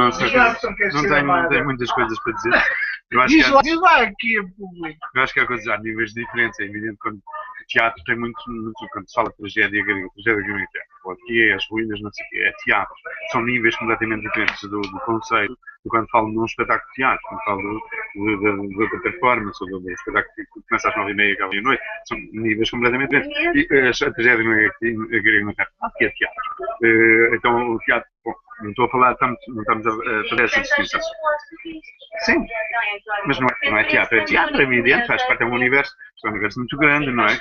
S3: Não tenho muitas coisas para dizer. Eu acho
S4: Diz lá aqui a público.
S3: Eu acho que há coisas, há níveis diferentes. É evidente quando o teatro tem muito quando se fala de tragédia grega, ou aqui é as ruínas, não sei o quê, é teatro. São níveis completamente diferentes do conceito do quando falo num espetáculo de teatro, quando falo da performance ou do espetáculo que começa às 9h30 e acaba à noite. São níveis completamente diferentes. E a tragédia grega não é teatro. Então o teatro, bom, não estou a falar, não estamos a fazer essa distinção. Sim, mas não é teatro, é evidente, faz parte de um universo muito grande, não é?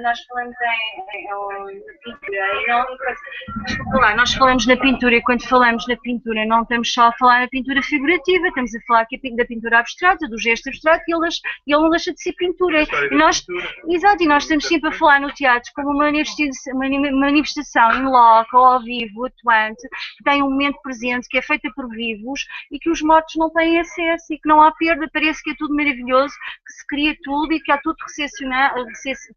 S2: Nós falamos na pintura e não. Desculpa lá, nós falamos na pintura e quando falamos na pintura não estamos só a falar na pintura figurativa, estamos a falar aqui da pintura abstrata, do gesto abstrato e ele não deixa de ser pintura. E nós estamos sempre a falar no teatro como uma manifestação in loco, ao vivo, atuante, que tem um momento presente, que é feita por vivos e que os mortos não têm acesso e que não há perda, parece que é tudo maravilhoso, que se cria tudo e que há tudo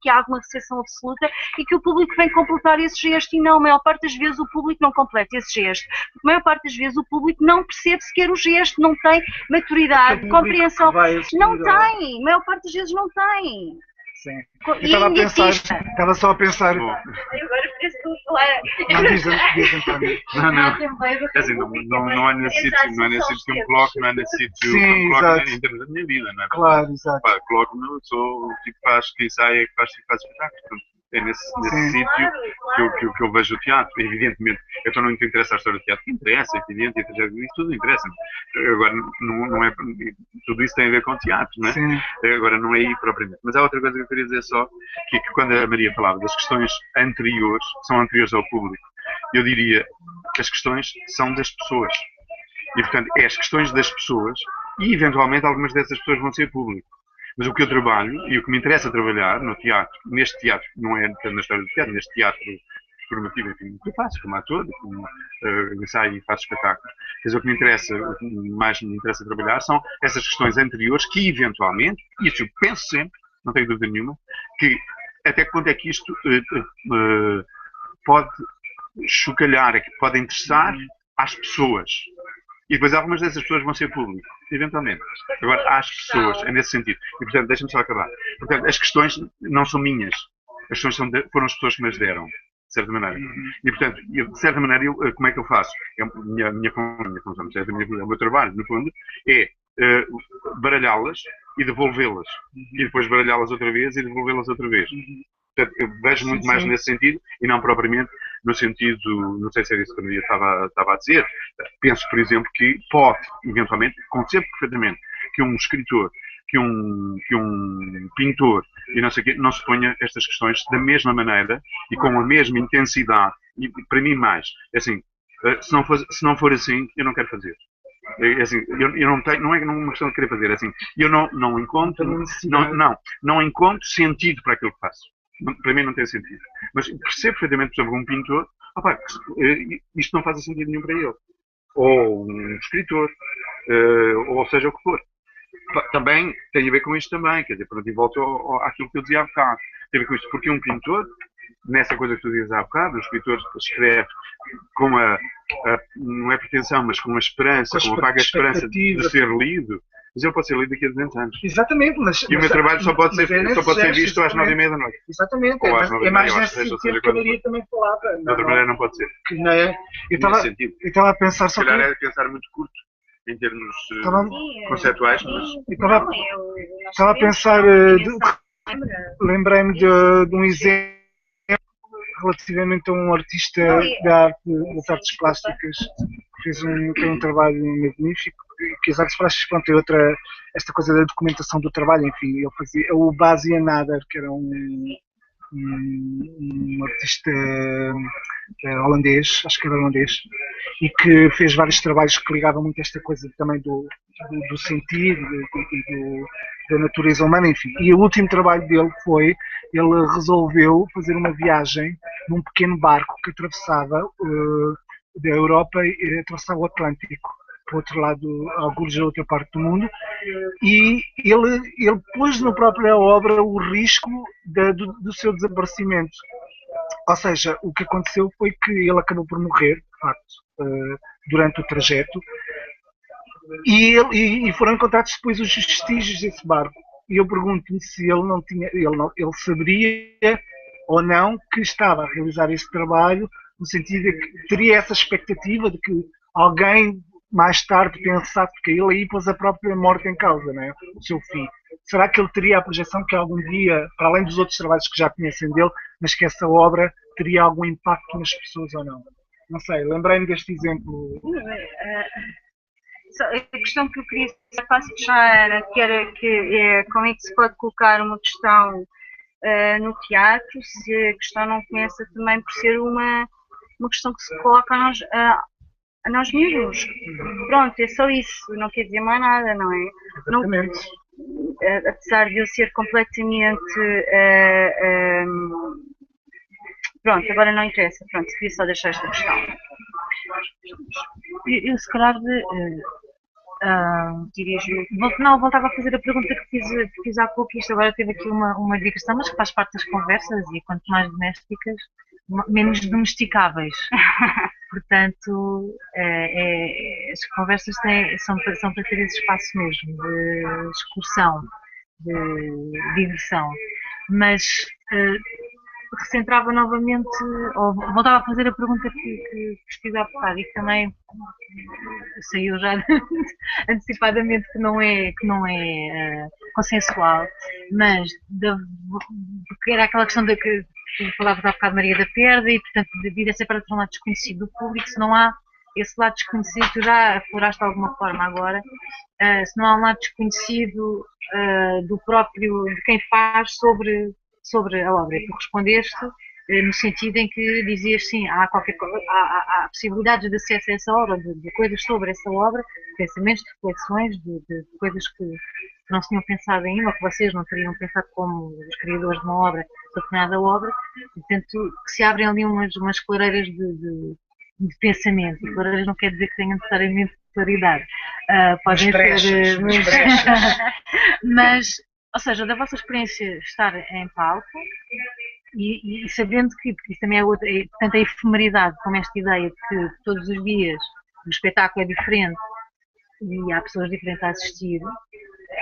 S2: que há uma recepção absoluta e que o público vem completar esse gesto e não, a maior parte das vezes o público não completa esse gesto. A maior parte das vezes o público não percebe sequer o gesto, não tem maturidade, compreensão. Não tem, a maior parte das vezes não tem.
S4: Sim. Eu
S2: E
S4: estava a pensar,
S2: elitista.
S4: estava só a pensar.
S3: Bom,
S5: Agora parece que estou a falar.
S4: Não diz António.
S3: não.
S5: Assembleia da
S3: É assim, não é nesse sítio, não é nesse sítio que eu me coloco, não é nesse sítio que eu
S4: Sim,
S3: me coloco
S4: exato.
S3: em termos da minha vida, não é?
S4: Claro, exato.
S3: Pá, coloco-me, sou o tipo que faz, que ensaia, que faz espetáculos. Portanto, é nesse
S4: Sim.
S3: sítio que eu vejo o teatro. Evidentemente, eu estou muito interessado à história do teatro, que interessa, é evidente, isso tudo interessa-me. Agora, não é, tudo isso tem a ver com teatro, não é?
S4: Sim.
S3: Agora, não é aí propriamente. Mas há outra coisa que eu queria dizer só, que quando a Maria falava das questões anteriores, são anteriores ao público, eu diria que as questões são das pessoas. E, portanto, é as questões das pessoas e, eventualmente, algumas dessas pessoas vão ser público. Mas o que eu trabalho e o que me interessa trabalhar no teatro, neste teatro, não é na história do teatro, neste teatro formativo, enfim, que eu faço como ator, como ensaio e faço espetáculos. Mas o que me interessa, o que mais me interessa trabalhar são essas questões anteriores que, eventualmente, isso eu penso sempre, não tenho dúvida nenhuma, que até quando é que isto pode chocalhar, que pode interessar às pessoas. E depois algumas dessas pessoas vão ser público, eventualmente. Agora, às pessoas, é nesse sentido. E, portanto, deixa-me só acabar. Portanto, as questões não são minhas. As questões foram as pessoas que me as deram, de certa maneira. E, portanto, de certa maneira, como é que eu faço? É a minha função, o meu trabalho, no fundo, é baralhá-las e devolvê-las. E depois baralhá-las outra vez e devolvê-las outra vez. Portanto, eu vejo muito mais nesse sentido e não propriamente no sentido, não sei se era isso que a Maria estava a dizer. Penso, por exemplo, que pode, eventualmente, concebo perfeitamente que um escritor, que um pintor e não sei o quê, não se ponha estas questões da mesma maneira e com a mesma intensidade e, para mim, mais. É assim, se não for assim, eu não quero fazer. É assim, eu não tenho, não é uma questão de querer fazer, é assim, eu não encontro, não encontro sentido para aquilo que faço. Para mim não tem sentido. Mas percebo perfeitamente, por exemplo, um pintor, isto não faz sentido nenhum para ele. Ou um escritor, ou seja o que for. Também tem a ver com isto também, quer dizer, pronto, e volto àquilo que eu dizia há bocado. Tem a ver com isto, porque um pintor, nessa coisa que tu dizes há bocado, o escritor escreve com não é pretensão, mas com a esperança, com a vaga esperança de ser lido, mas ele pode ser lido daqui a 200 anos.
S4: Exatamente,
S3: E o meu trabalho só pode ser visto às 9h30 da noite.
S4: Exatamente,
S3: Ou às 9h30,
S4: é mais
S3: ou às
S4: nesse
S3: 6, ou
S4: sentido
S3: seja,
S4: que a Maria também falava.
S3: de outra maneira não pode ser.
S4: Que não é, eu estava a pensar
S3: Se
S4: só
S3: calhar
S4: que...
S3: é pensar muito curto em termos
S4: Estava-
S3: conceptuais, mas
S4: Estava a pensar, lembrei-me de um exemplo relativamente a um artista das artes plásticas que tem um trabalho magnífico, que as artes plásticas, pronto, tem esta coisa da documentação do trabalho, enfim, ele fazia o Basia Nader, que era um artista holandês, acho que era holandês, e que fez vários trabalhos que ligavam muito a esta coisa também do sentido e da natureza humana, enfim. E o último trabalho dele foi, ele resolveu fazer uma viagem num pequeno barco que atravessava da Europa e atravessava o Atlântico, para o outro lado, alguns da outra parte do mundo, e ele pôs na própria obra o risco do seu desaparecimento. Ou seja, o que aconteceu foi que ele acabou por morrer, de facto, durante o trajeto, e foram encontrados depois os vestígios desse barco. E eu pergunto-me se ele não tinha, ele saberia ou não que estava a realizar esse trabalho, no sentido de que teria essa expectativa de que alguém mais tarde pensasse, porque ele aí pôs a própria morte em causa, não é? O seu fim. Será que ele teria a projeção que algum dia, para além dos outros trabalhos que já conhecem dele, mas que essa obra teria algum impacto nas pessoas ou não? Não sei, lembrei-me deste exemplo.
S2: A questão que eu queria fechar, que era como é que se pode colocar uma questão no teatro, se a questão não começa também por ser uma questão que se coloca a nós mesmos. Pronto, é só isso, não quer dizer mais nada, não é?
S4: Exatamente.
S2: Apesar de eu ser completamente... pronto, agora não interessa, pronto, queria só deixar esta questão.
S1: Eu se calhar voltava a fazer a pergunta que fiz há pouco, isto agora teve aqui uma digressão, mas que faz parte das conversas e quanto mais domésticas, menos domesticáveis. Portanto, as conversas são para ter esse espaço mesmo de excursão, de digressão. mas recentrava novamente, ou voltava a fazer a pergunta que pesquisei há bocado e que também saiu já antecipadamente que não é consensual, mas porque era aquela questão de que tu falavas há bocado, Maria, da perda e, portanto, devido a ser para um lado desconhecido do público, se não há esse lado desconhecido, tu já afloraste de alguma forma agora, se não há um lado desconhecido do próprio, de quem faz sobre a obra. E tu respondeste no sentido em que dizias sim, há possibilidades de acesso a essa obra, de coisas sobre essa obra, de pensamentos, de reflexões, de coisas que não se tinham pensado ainda, ou que vocês não teriam pensado como os criadores de uma obra, sobre determinada obra, portanto, que se abrem ali umas clareiras de pensamento. E clareiras não quer dizer que tenham necessariamente claridade. Podem ser. Mas, ou seja, da vossa experiência estar em palco e sabendo que, porque isso também é outra, tanto a efemeridade como esta ideia de que todos os dias o espetáculo é diferente e há pessoas diferentes a assistir,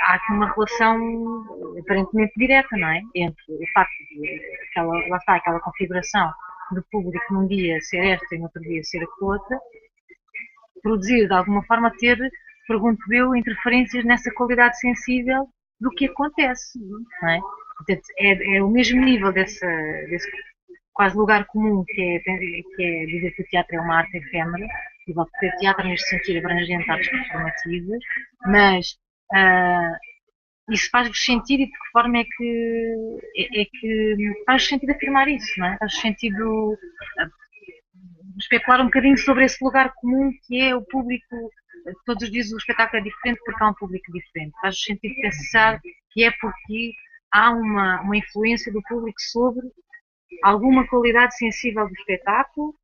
S1: há aqui uma relação aparentemente direta, não é? Entre o facto de lá está, aquela configuração do público num dia ser esta e no outro dia ser a outra, produzir de alguma forma ter, pergunto eu, interferências nessa qualidade sensível do que acontece, não é? Portanto, é o mesmo nível desse quase lugar comum que é dizer que o teatro é uma arte efêmera, e volto a dizer teatro neste sentido abrangente artes performativas, mas isso faz-vos sentido e de que forma é que faz sentido afirmar isso, não é? Faz sentido especular um bocadinho sobre esse lugar comum que é o público. Todos os dias o espetáculo é diferente porque há um público diferente. Faz sentido pensar que é porque há uma influência do público sobre alguma qualidade sensível do espetáculo.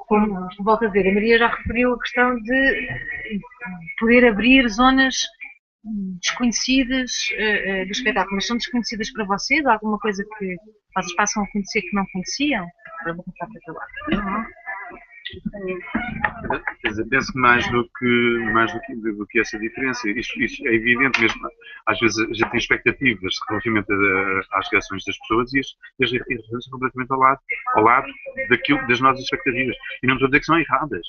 S1: Como volto a dizer, a Maria já referiu a questão de poder abrir zonas desconhecidas do espetáculo, mas são desconhecidas para vocês? Alguma coisa que vocês passam a conhecer que não conheciam? Agora vou começar a falar.
S3: Quer dizer, penso que mais do que essa diferença, isto é evidente mesmo. Às vezes a gente tem expectativas relativamente às reações das pessoas e as reações são completamente ao lado das nossas expectativas. E não estou a dizer que são erradas.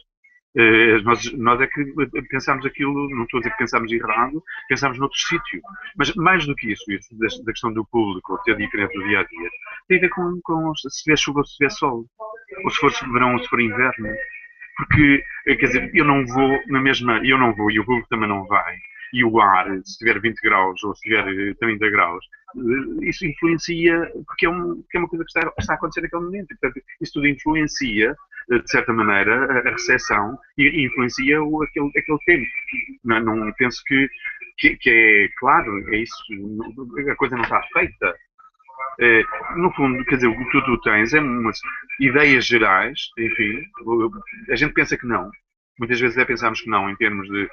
S3: Nós é que pensamos aquilo, não estou a dizer que pensamos errado, pensamos noutro sítio. Mas mais do que isso da questão do público, ter diferente do dia a dia, tem a ver com se tiver chuva ou se tiver sol, ou se for verão ou se for inverno. Porque, quer dizer, eu não vou e o público também não vai. E o ar, se tiver 20 graus ou se tiver 30 graus, isso influencia, porque é uma coisa que está a acontecer naquele momento. Portanto, isso tudo influencia, de certa maneira, a recepção e influencia aquele tempo. Não penso que é claro, é isso, a coisa não está feita. No fundo, quer dizer, o que tu tens é umas ideias gerais, enfim, a gente pensa que não. Muitas vezes pensamos que não, em termos de.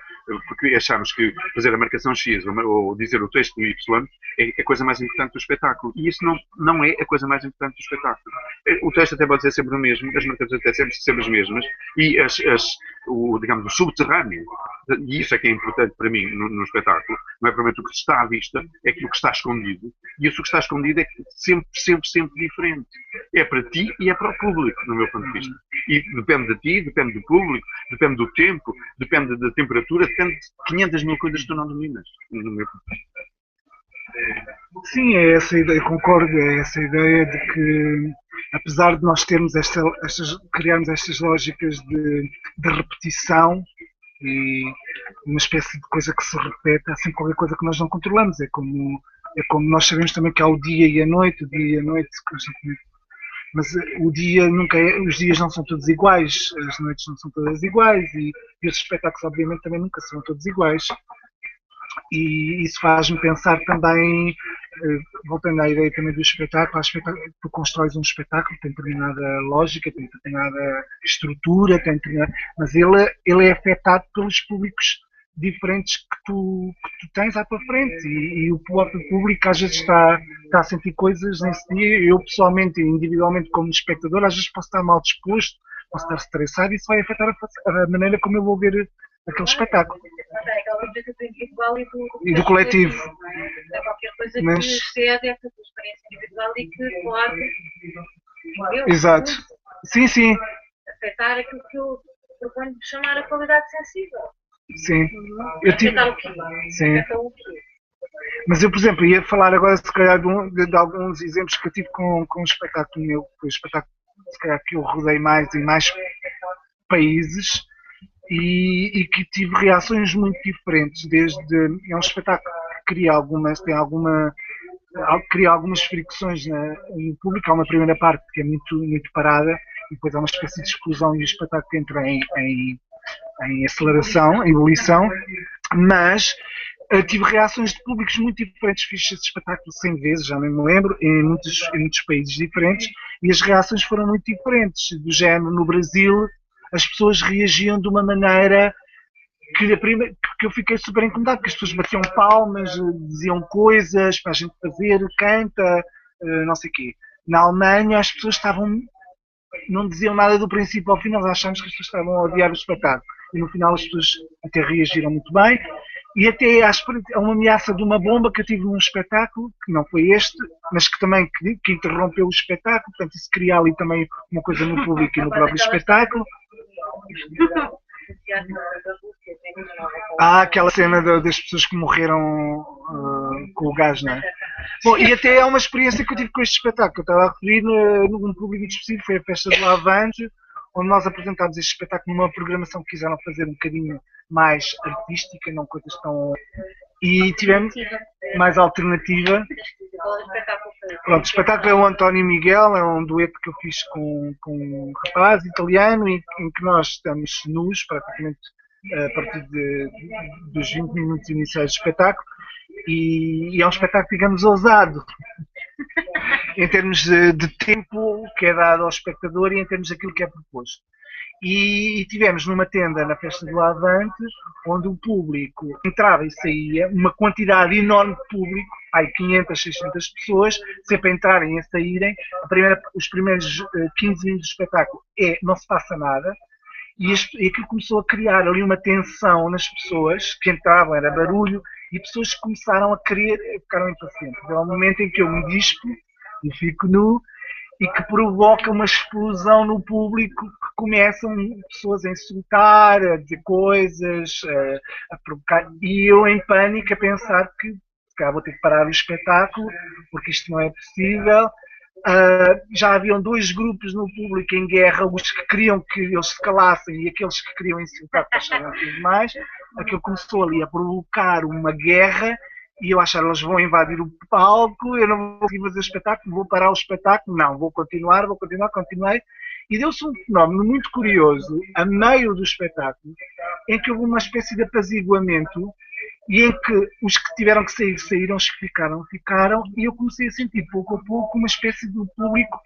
S3: Porque achamos que fazer a marcação X ou dizer o texto Y é a coisa mais importante do espetáculo. E isso não é a coisa mais importante do espetáculo. O texto até pode ser sempre o mesmo, as marcações até sempre as mesmas, e digamos, o subterrâneo, e isso é que é importante para mim no espetáculo, não é provavelmente o que está à vista, é aquilo que está escondido. E isso que está escondido é sempre diferente. É para ti e é para o público, no meu ponto de vista. E depende de ti, depende do público, depende do tempo, depende da temperatura, depende de 500 mil coisas que tu não dominas, no meu ponto de vista.
S4: Sim, é essa ideia, concordo, é essa ideia de que, apesar de nós termos criarmos estas lógicas de repetição e uma espécie de coisa que se repete, há sempre qualquer coisa que nós não controlamos. É como nós sabemos também que há o dia e a noite, constantemente. Mas o dia os dias não são todos iguais, as noites não são todas iguais e os espetáculos obviamente também nunca serão todos iguais. E isso faz-me pensar também, voltando à ideia também do espetáculo, tu constróis um espetáculo, tem determinada lógica, tem determinada estrutura, mas ele é afetado pelos públicos diferentes que tu tens à tua frente e o próprio público às vezes está a sentir coisas nesse dia. Eu pessoalmente, individualmente como espectador, às vezes posso estar mal disposto, posso estar estressado e isso vai afetar a maneira como eu vou ver aquele espetáculo.
S5: Aquela coisa do individual e do
S4: coletivo.
S5: É qualquer coisa que excede essa tua experiência ali que pode
S4: Exato. Sim, sim,
S5: afetar aquilo que eu proponho de chamar a qualidade sensível.
S4: sim. Eu tive...
S5: Afetar o quê?
S4: Sim.
S5: Afetar o quê?
S4: Mas eu, por exemplo, ia falar agora, se calhar, de alguns exemplos que eu tive com um espetáculo meu, que foi o espetáculo, se calhar, que eu rodei mais em mais países e que tive reações muito diferentes. É um espetáculo que cria algumas, cria algumas fricções no público. Há uma primeira parte que é muito parada e depois há uma espécie de explosão e o espetáculo entra em aceleração, em ebulição, mas tive reações de públicos muito diferentes. Fiz esse espetáculo 100 vezes, já nem me lembro, em muitos países diferentes, e as reações foram muito diferentes. Do género, no Brasil, as pessoas reagiam de uma maneira que eu fiquei super incomodado, porque as pessoas batiam palmas, diziam coisas para a gente fazer, canta, não sei o quê. Na Alemanha, as pessoas não diziam nada do princípio ao fim, nós achámos que as pessoas estavam a odiar o espetáculo. E no final as pessoas até reagiram muito bem. E até a uma ameaça de uma bomba que eu tive num espetáculo, que não foi este, mas que também que interrompeu o espetáculo. Portanto, isso cria ali também uma coisa no público e no próprio espetáculo. Aquela cena das pessoas que morreram com o gás, não é? Bom, e até é uma experiência que eu tive com este espetáculo. Eu estava a referir num público específico, foi a Festa do Avante, onde nós apresentámos este espetáculo numa programação que quiseram fazer um bocadinho mais artística, não coisas tão... E tivemos mais alternativa. Pronto, o espetáculo é o António Miguel, é um dueto que eu fiz com um rapaz italiano em que nós estamos nus, praticamente a partir dos 20 minutos iniciais do espetáculo, e é um espetáculo, digamos, ousado em termos de tempo que é dado ao espectador e em termos daquilo que é proposto. E tivemos numa tenda na Festa do Avante, onde o público entrava e saía, uma quantidade enorme de público, 500, 600 pessoas, sempre a entrarem e a saírem. Os primeiros 15 minutos do espetáculo não se passa nada, e aquilo começou a criar ali uma tensão nas pessoas que entravam, era barulho, e pessoas que começaram a ficaram impacientes. É o momento em que eu me dispo e fico nu, e que provoca uma explosão no público, que começam pessoas a insultar, a dizer coisas, a provocar, e eu em pânico a pensar que vou ter que parar o espetáculo, porque isto não é possível. Já haviam dois grupos no público em guerra, os que queriam que eles se calassem e aqueles que queriam insultar, que achavam tudo mais. Aquilo começou ali a provocar uma guerra, e eu achava, eles vão invadir o palco, eu não vou conseguir fazer o espetáculo, vou parar o espetáculo, não, vou continuar, continuei. E deu-se um fenómeno muito curioso, a meio do espetáculo, em que houve uma espécie de apaziguamento, e em que os que tiveram que sair, saíram, os que ficaram, e eu comecei a sentir pouco a pouco uma espécie de público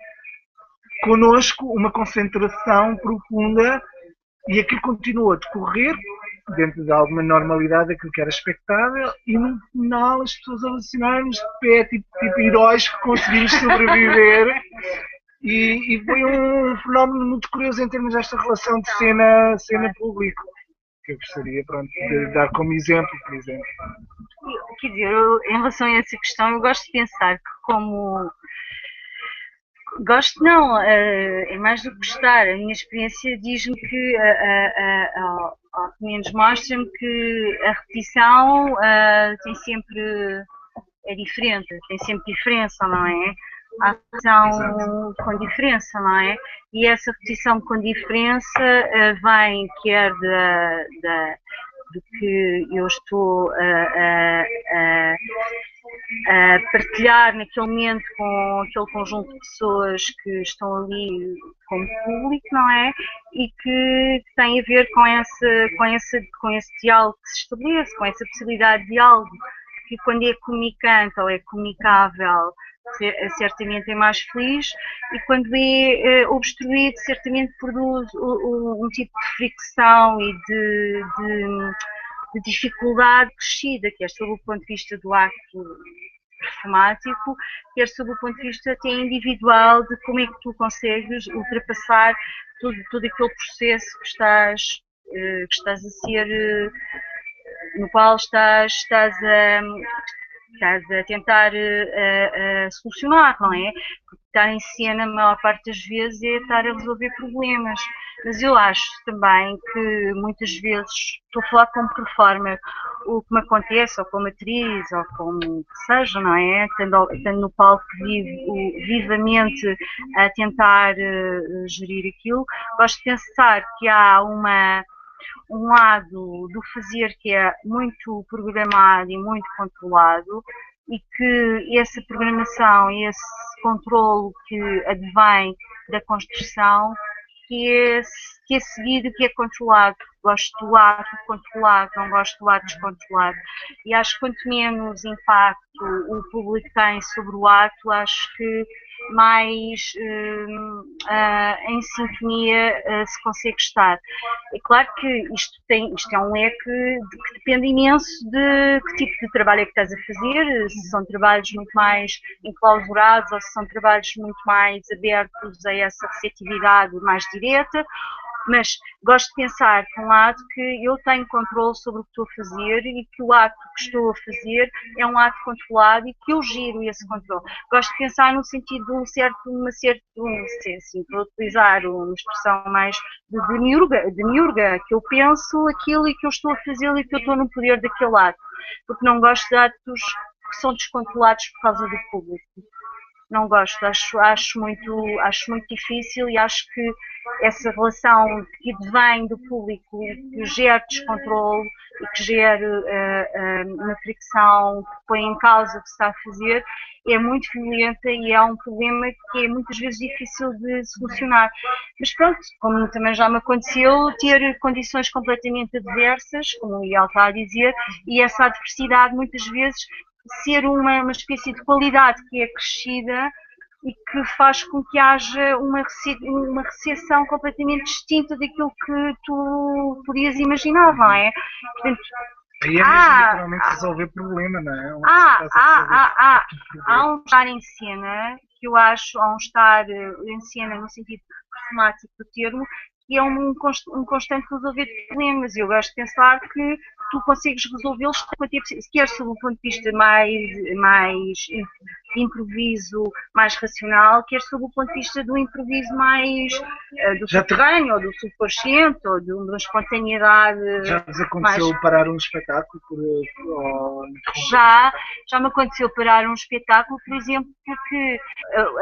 S4: connosco, uma concentração profunda, e aquilo continuou a decorrer dentro de alguma normalidade, aquilo que era expectável, e no final as pessoas alucinaram-nos de pé, tipo heróis que conseguimos sobreviver. E foi um fenómeno muito curioso em termos desta relação de cena-público, que eu gostaria de dar como exemplo, por exemplo.
S2: Quer dizer, em relação a essa questão, eu gosto de pensar que como... Gosto não, é mais do que gostar. A minha experiência diz-me que, ou pelo menos mostra-me que a repetição tem sempre... é diferente, tem sempre diferença, não é? A repetição com diferença, não é? E essa repetição com diferença vem quer do que eu estou a partilhar naquele momento com aquele conjunto de pessoas que estão ali como público, não é? E que tem a ver com esse diálogo que se estabelece, com essa possibilidade de diálogo, que quando é comunicante ou é comunicável, certamente é mais feliz, e quando é obstruído, certamente produz um tipo de fricção e de dificuldade crescida, quer sob o ponto de vista do acto performático, quer sob o ponto de vista até individual, de como é que tu consegues ultrapassar todo aquele processo que estás a ser, no qual estás estás a tentar solucionar, não é? Porque estar em cena, a maior parte das vezes, é estar a resolver problemas. Mas eu acho também que muitas vezes, estou a falar como performer, o que me acontece, ou como atriz, ou como que seja, não é? Estando no palco vivamente a tentar gerir aquilo, gosto de pensar que há um lado do fazer que é muito programado e muito controlado e que essa programação e esse controlo que advém da construção que é seguido, que é controlado. Gosto do ato controlado, não gosto do ato descontrolado. E acho que quanto menos impacto o público tem sobre o ato, acho que mais em sintonia se consegue estar. É claro que isto é um leque que depende imenso de que tipo de trabalho é que estás a fazer, se são trabalhos muito mais enclausurados ou se são trabalhos muito mais abertos a essa receptividade mais direta. Mas gosto de pensar, por um lado, que eu tenho controle sobre o que estou a fazer e que o ato que estou a fazer é um ato controlado e que eu giro esse controle. Gosto de pensar no sentido de uma certa, assim, para utilizar uma expressão mais de miúrga, que eu penso aquilo e que eu estou a fazer e que eu estou no poder daquele ato. Porque não gosto de atos que são descontrolados por causa do público. Não gosto, acho muito difícil e acho que essa relação que vem do público que gera descontrole e que gera uma fricção que põe em causa o que se está a fazer é muito violenta e é um problema que é muitas vezes difícil de solucionar. Mas pronto, como também já me aconteceu, ter condições completamente adversas, como o Miguel está a dizer, e essa adversidade muitas vezes ser uma espécie de qualidade que é crescida e que faz com que haja uma recepção completamente distinta daquilo que tu podias imaginar, não é? Portanto,
S4: aí é mesmo literalmente resolver problema, não é?
S2: Há um estar em cena, que eu acho, há um estar em cena no sentido performático do termo, que é um constante resolver problemas. Eu gosto de pensar que tu consegues resolvê-los quer sob o ponto de vista mais de improviso mais racional, quer sob o ponto de vista do improviso mais do subterrâneo, ou do subconsciente, ou de uma espontaneidade.
S4: Já vos aconteceu parar um espetáculo?
S2: Já me aconteceu parar um espetáculo, por exemplo, porque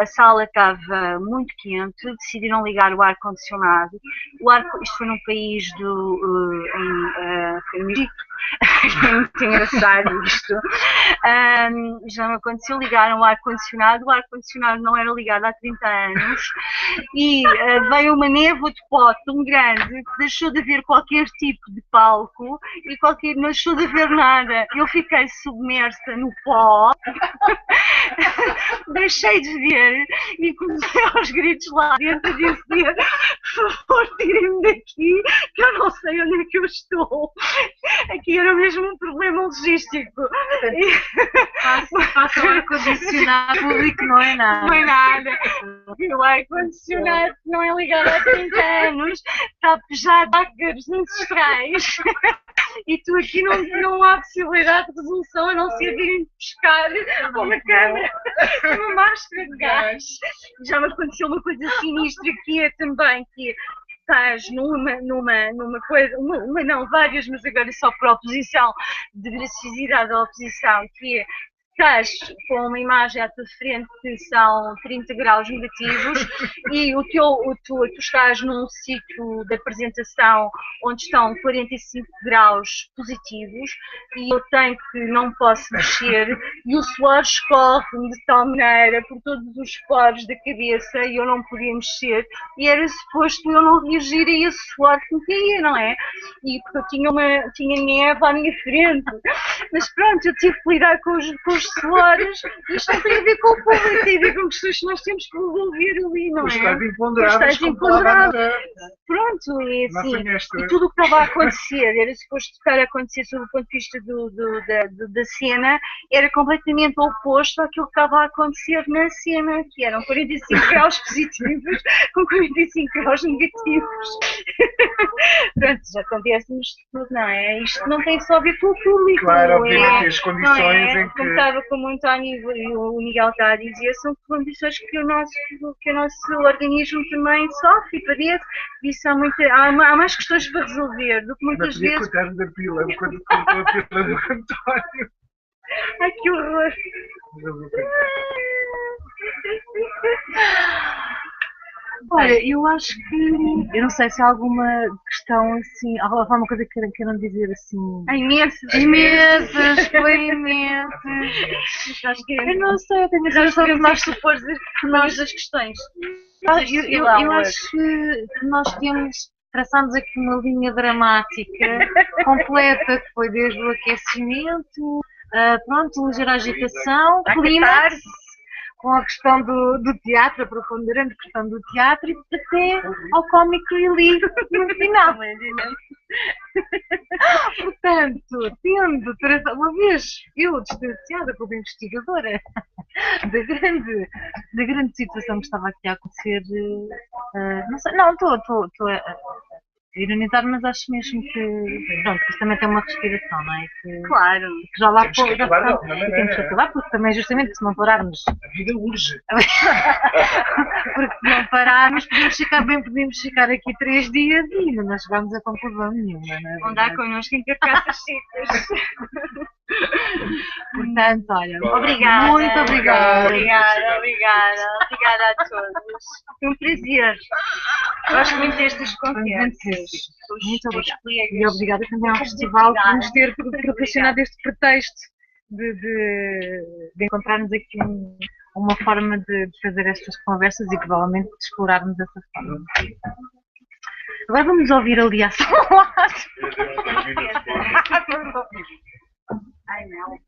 S2: a sala estava muito quente, decidiram ligar o ar-condicionado. Isto foi num país foi no Egito. É muito engraçado isto. Já me aconteceu, ligaram o ar-condicionado não era ligado há 30 anos e veio uma névoa de pó tão grande que deixou de haver qualquer tipo de palco e não deixou de haver nada. Eu fiquei submersa no pó, deixei de ver e comecei aos gritos lá dentro a dizer: por favor, tirem-me daqui, que eu não sei onde é que eu estou. Aqui era mesmo um problema logístico.
S5: Faça o ar-condicionado público, não é nada.
S2: Não é nada. O ar-condicionado não é ligado há 30 anos, está pejado a ácaros ancestrais. E tu aqui não há possibilidade de resolução a não ser virem pescar uma câmara, uma máscara de gás. Já me aconteceu uma coisa sinistra que é também que estás numa coisa, não, várias, mas agora só por oposição, de graciosidade da oposição, que é estás com uma imagem à tua frente que são 30 graus negativos e tu estás num sítio de apresentação onde estão 45 graus positivos e eu não posso mexer e o suor escorre-me de tal maneira por todos os poros da cabeça e eu não podia mexer e era suposto eu não reagir a esse suor que me caía, não é? E porque eu tinha neve à minha frente, mas pronto, eu tive que lidar com os suores, isto não tem a ver com o público, tem a ver com questões que nós temos que resolver ali, não é?
S4: Estás imponderável.
S2: Pronto, e assim, e tudo o que estava a acontecer, era suposto estar a acontecer sob o ponto de vista da cena, era completamente oposto àquilo que estava a acontecer na cena, que eram 45 graus positivos com 45 graus negativos. Pronto, já acontece-nos tudo, não é? Isto não tem só a ver com o público.
S4: Claro, obviamente, as condições em que...
S2: Como estava concordava com o António e o Miguel está a dizer, são condições que o nosso organismo também sofre e padece. Isso há mais questões para resolver do que muitas
S4: podia
S2: vezes.
S4: contar da pila, quando contou a pila do António.
S2: Ai, que horror!
S1: Olha, eu acho que, eu não sei se há alguma questão assim, alguma coisa que queiram dizer assim.
S2: Há imensas,
S1: Foi imensas. Eu não sei, eu tenho a
S2: Nós
S1: sensação que
S2: podemos
S1: nós
S2: supor que nós das questões.
S1: eu acho que nós traçamos aqui uma linha dramática completa, que foi desde o aquecimento, pronto, ligeira agitação, clima, com a questão do teatro, a preponderante questão do teatro, e até ao cómico relief no final. Portanto, uma vez eu, distanciada como investigadora da grande situação que estava aqui a acontecer, não sei, não, estou a ironizar, mas acho mesmo que, pronto, isto também tem uma respiração, não é?
S2: Claro.
S1: Que já lá
S4: Temos que acabar de alguma maneira.
S1: temos que acabar, porque também justamente se não pararmos,
S4: A vida urge.
S1: porque se não pararmos podemos ficar aqui 3 dias e não chegamos a conclusão nenhuma, não é?
S2: Vão dar connosco em carcaças secas.
S1: Portanto, olha,
S2: Obrigada.
S1: muito obrigada.
S2: Obrigada a todos. Foi um prazer. Gosto muito destas conversas.
S1: Muito obrigada. E obrigada também ao festival por nos ter proporcionado este pretexto de encontrarmos aqui uma forma de fazer estas conversas e provavelmente de explorarmos essa forma. Agora vamos ouvir ali a ao lado.
S2: Ai, não.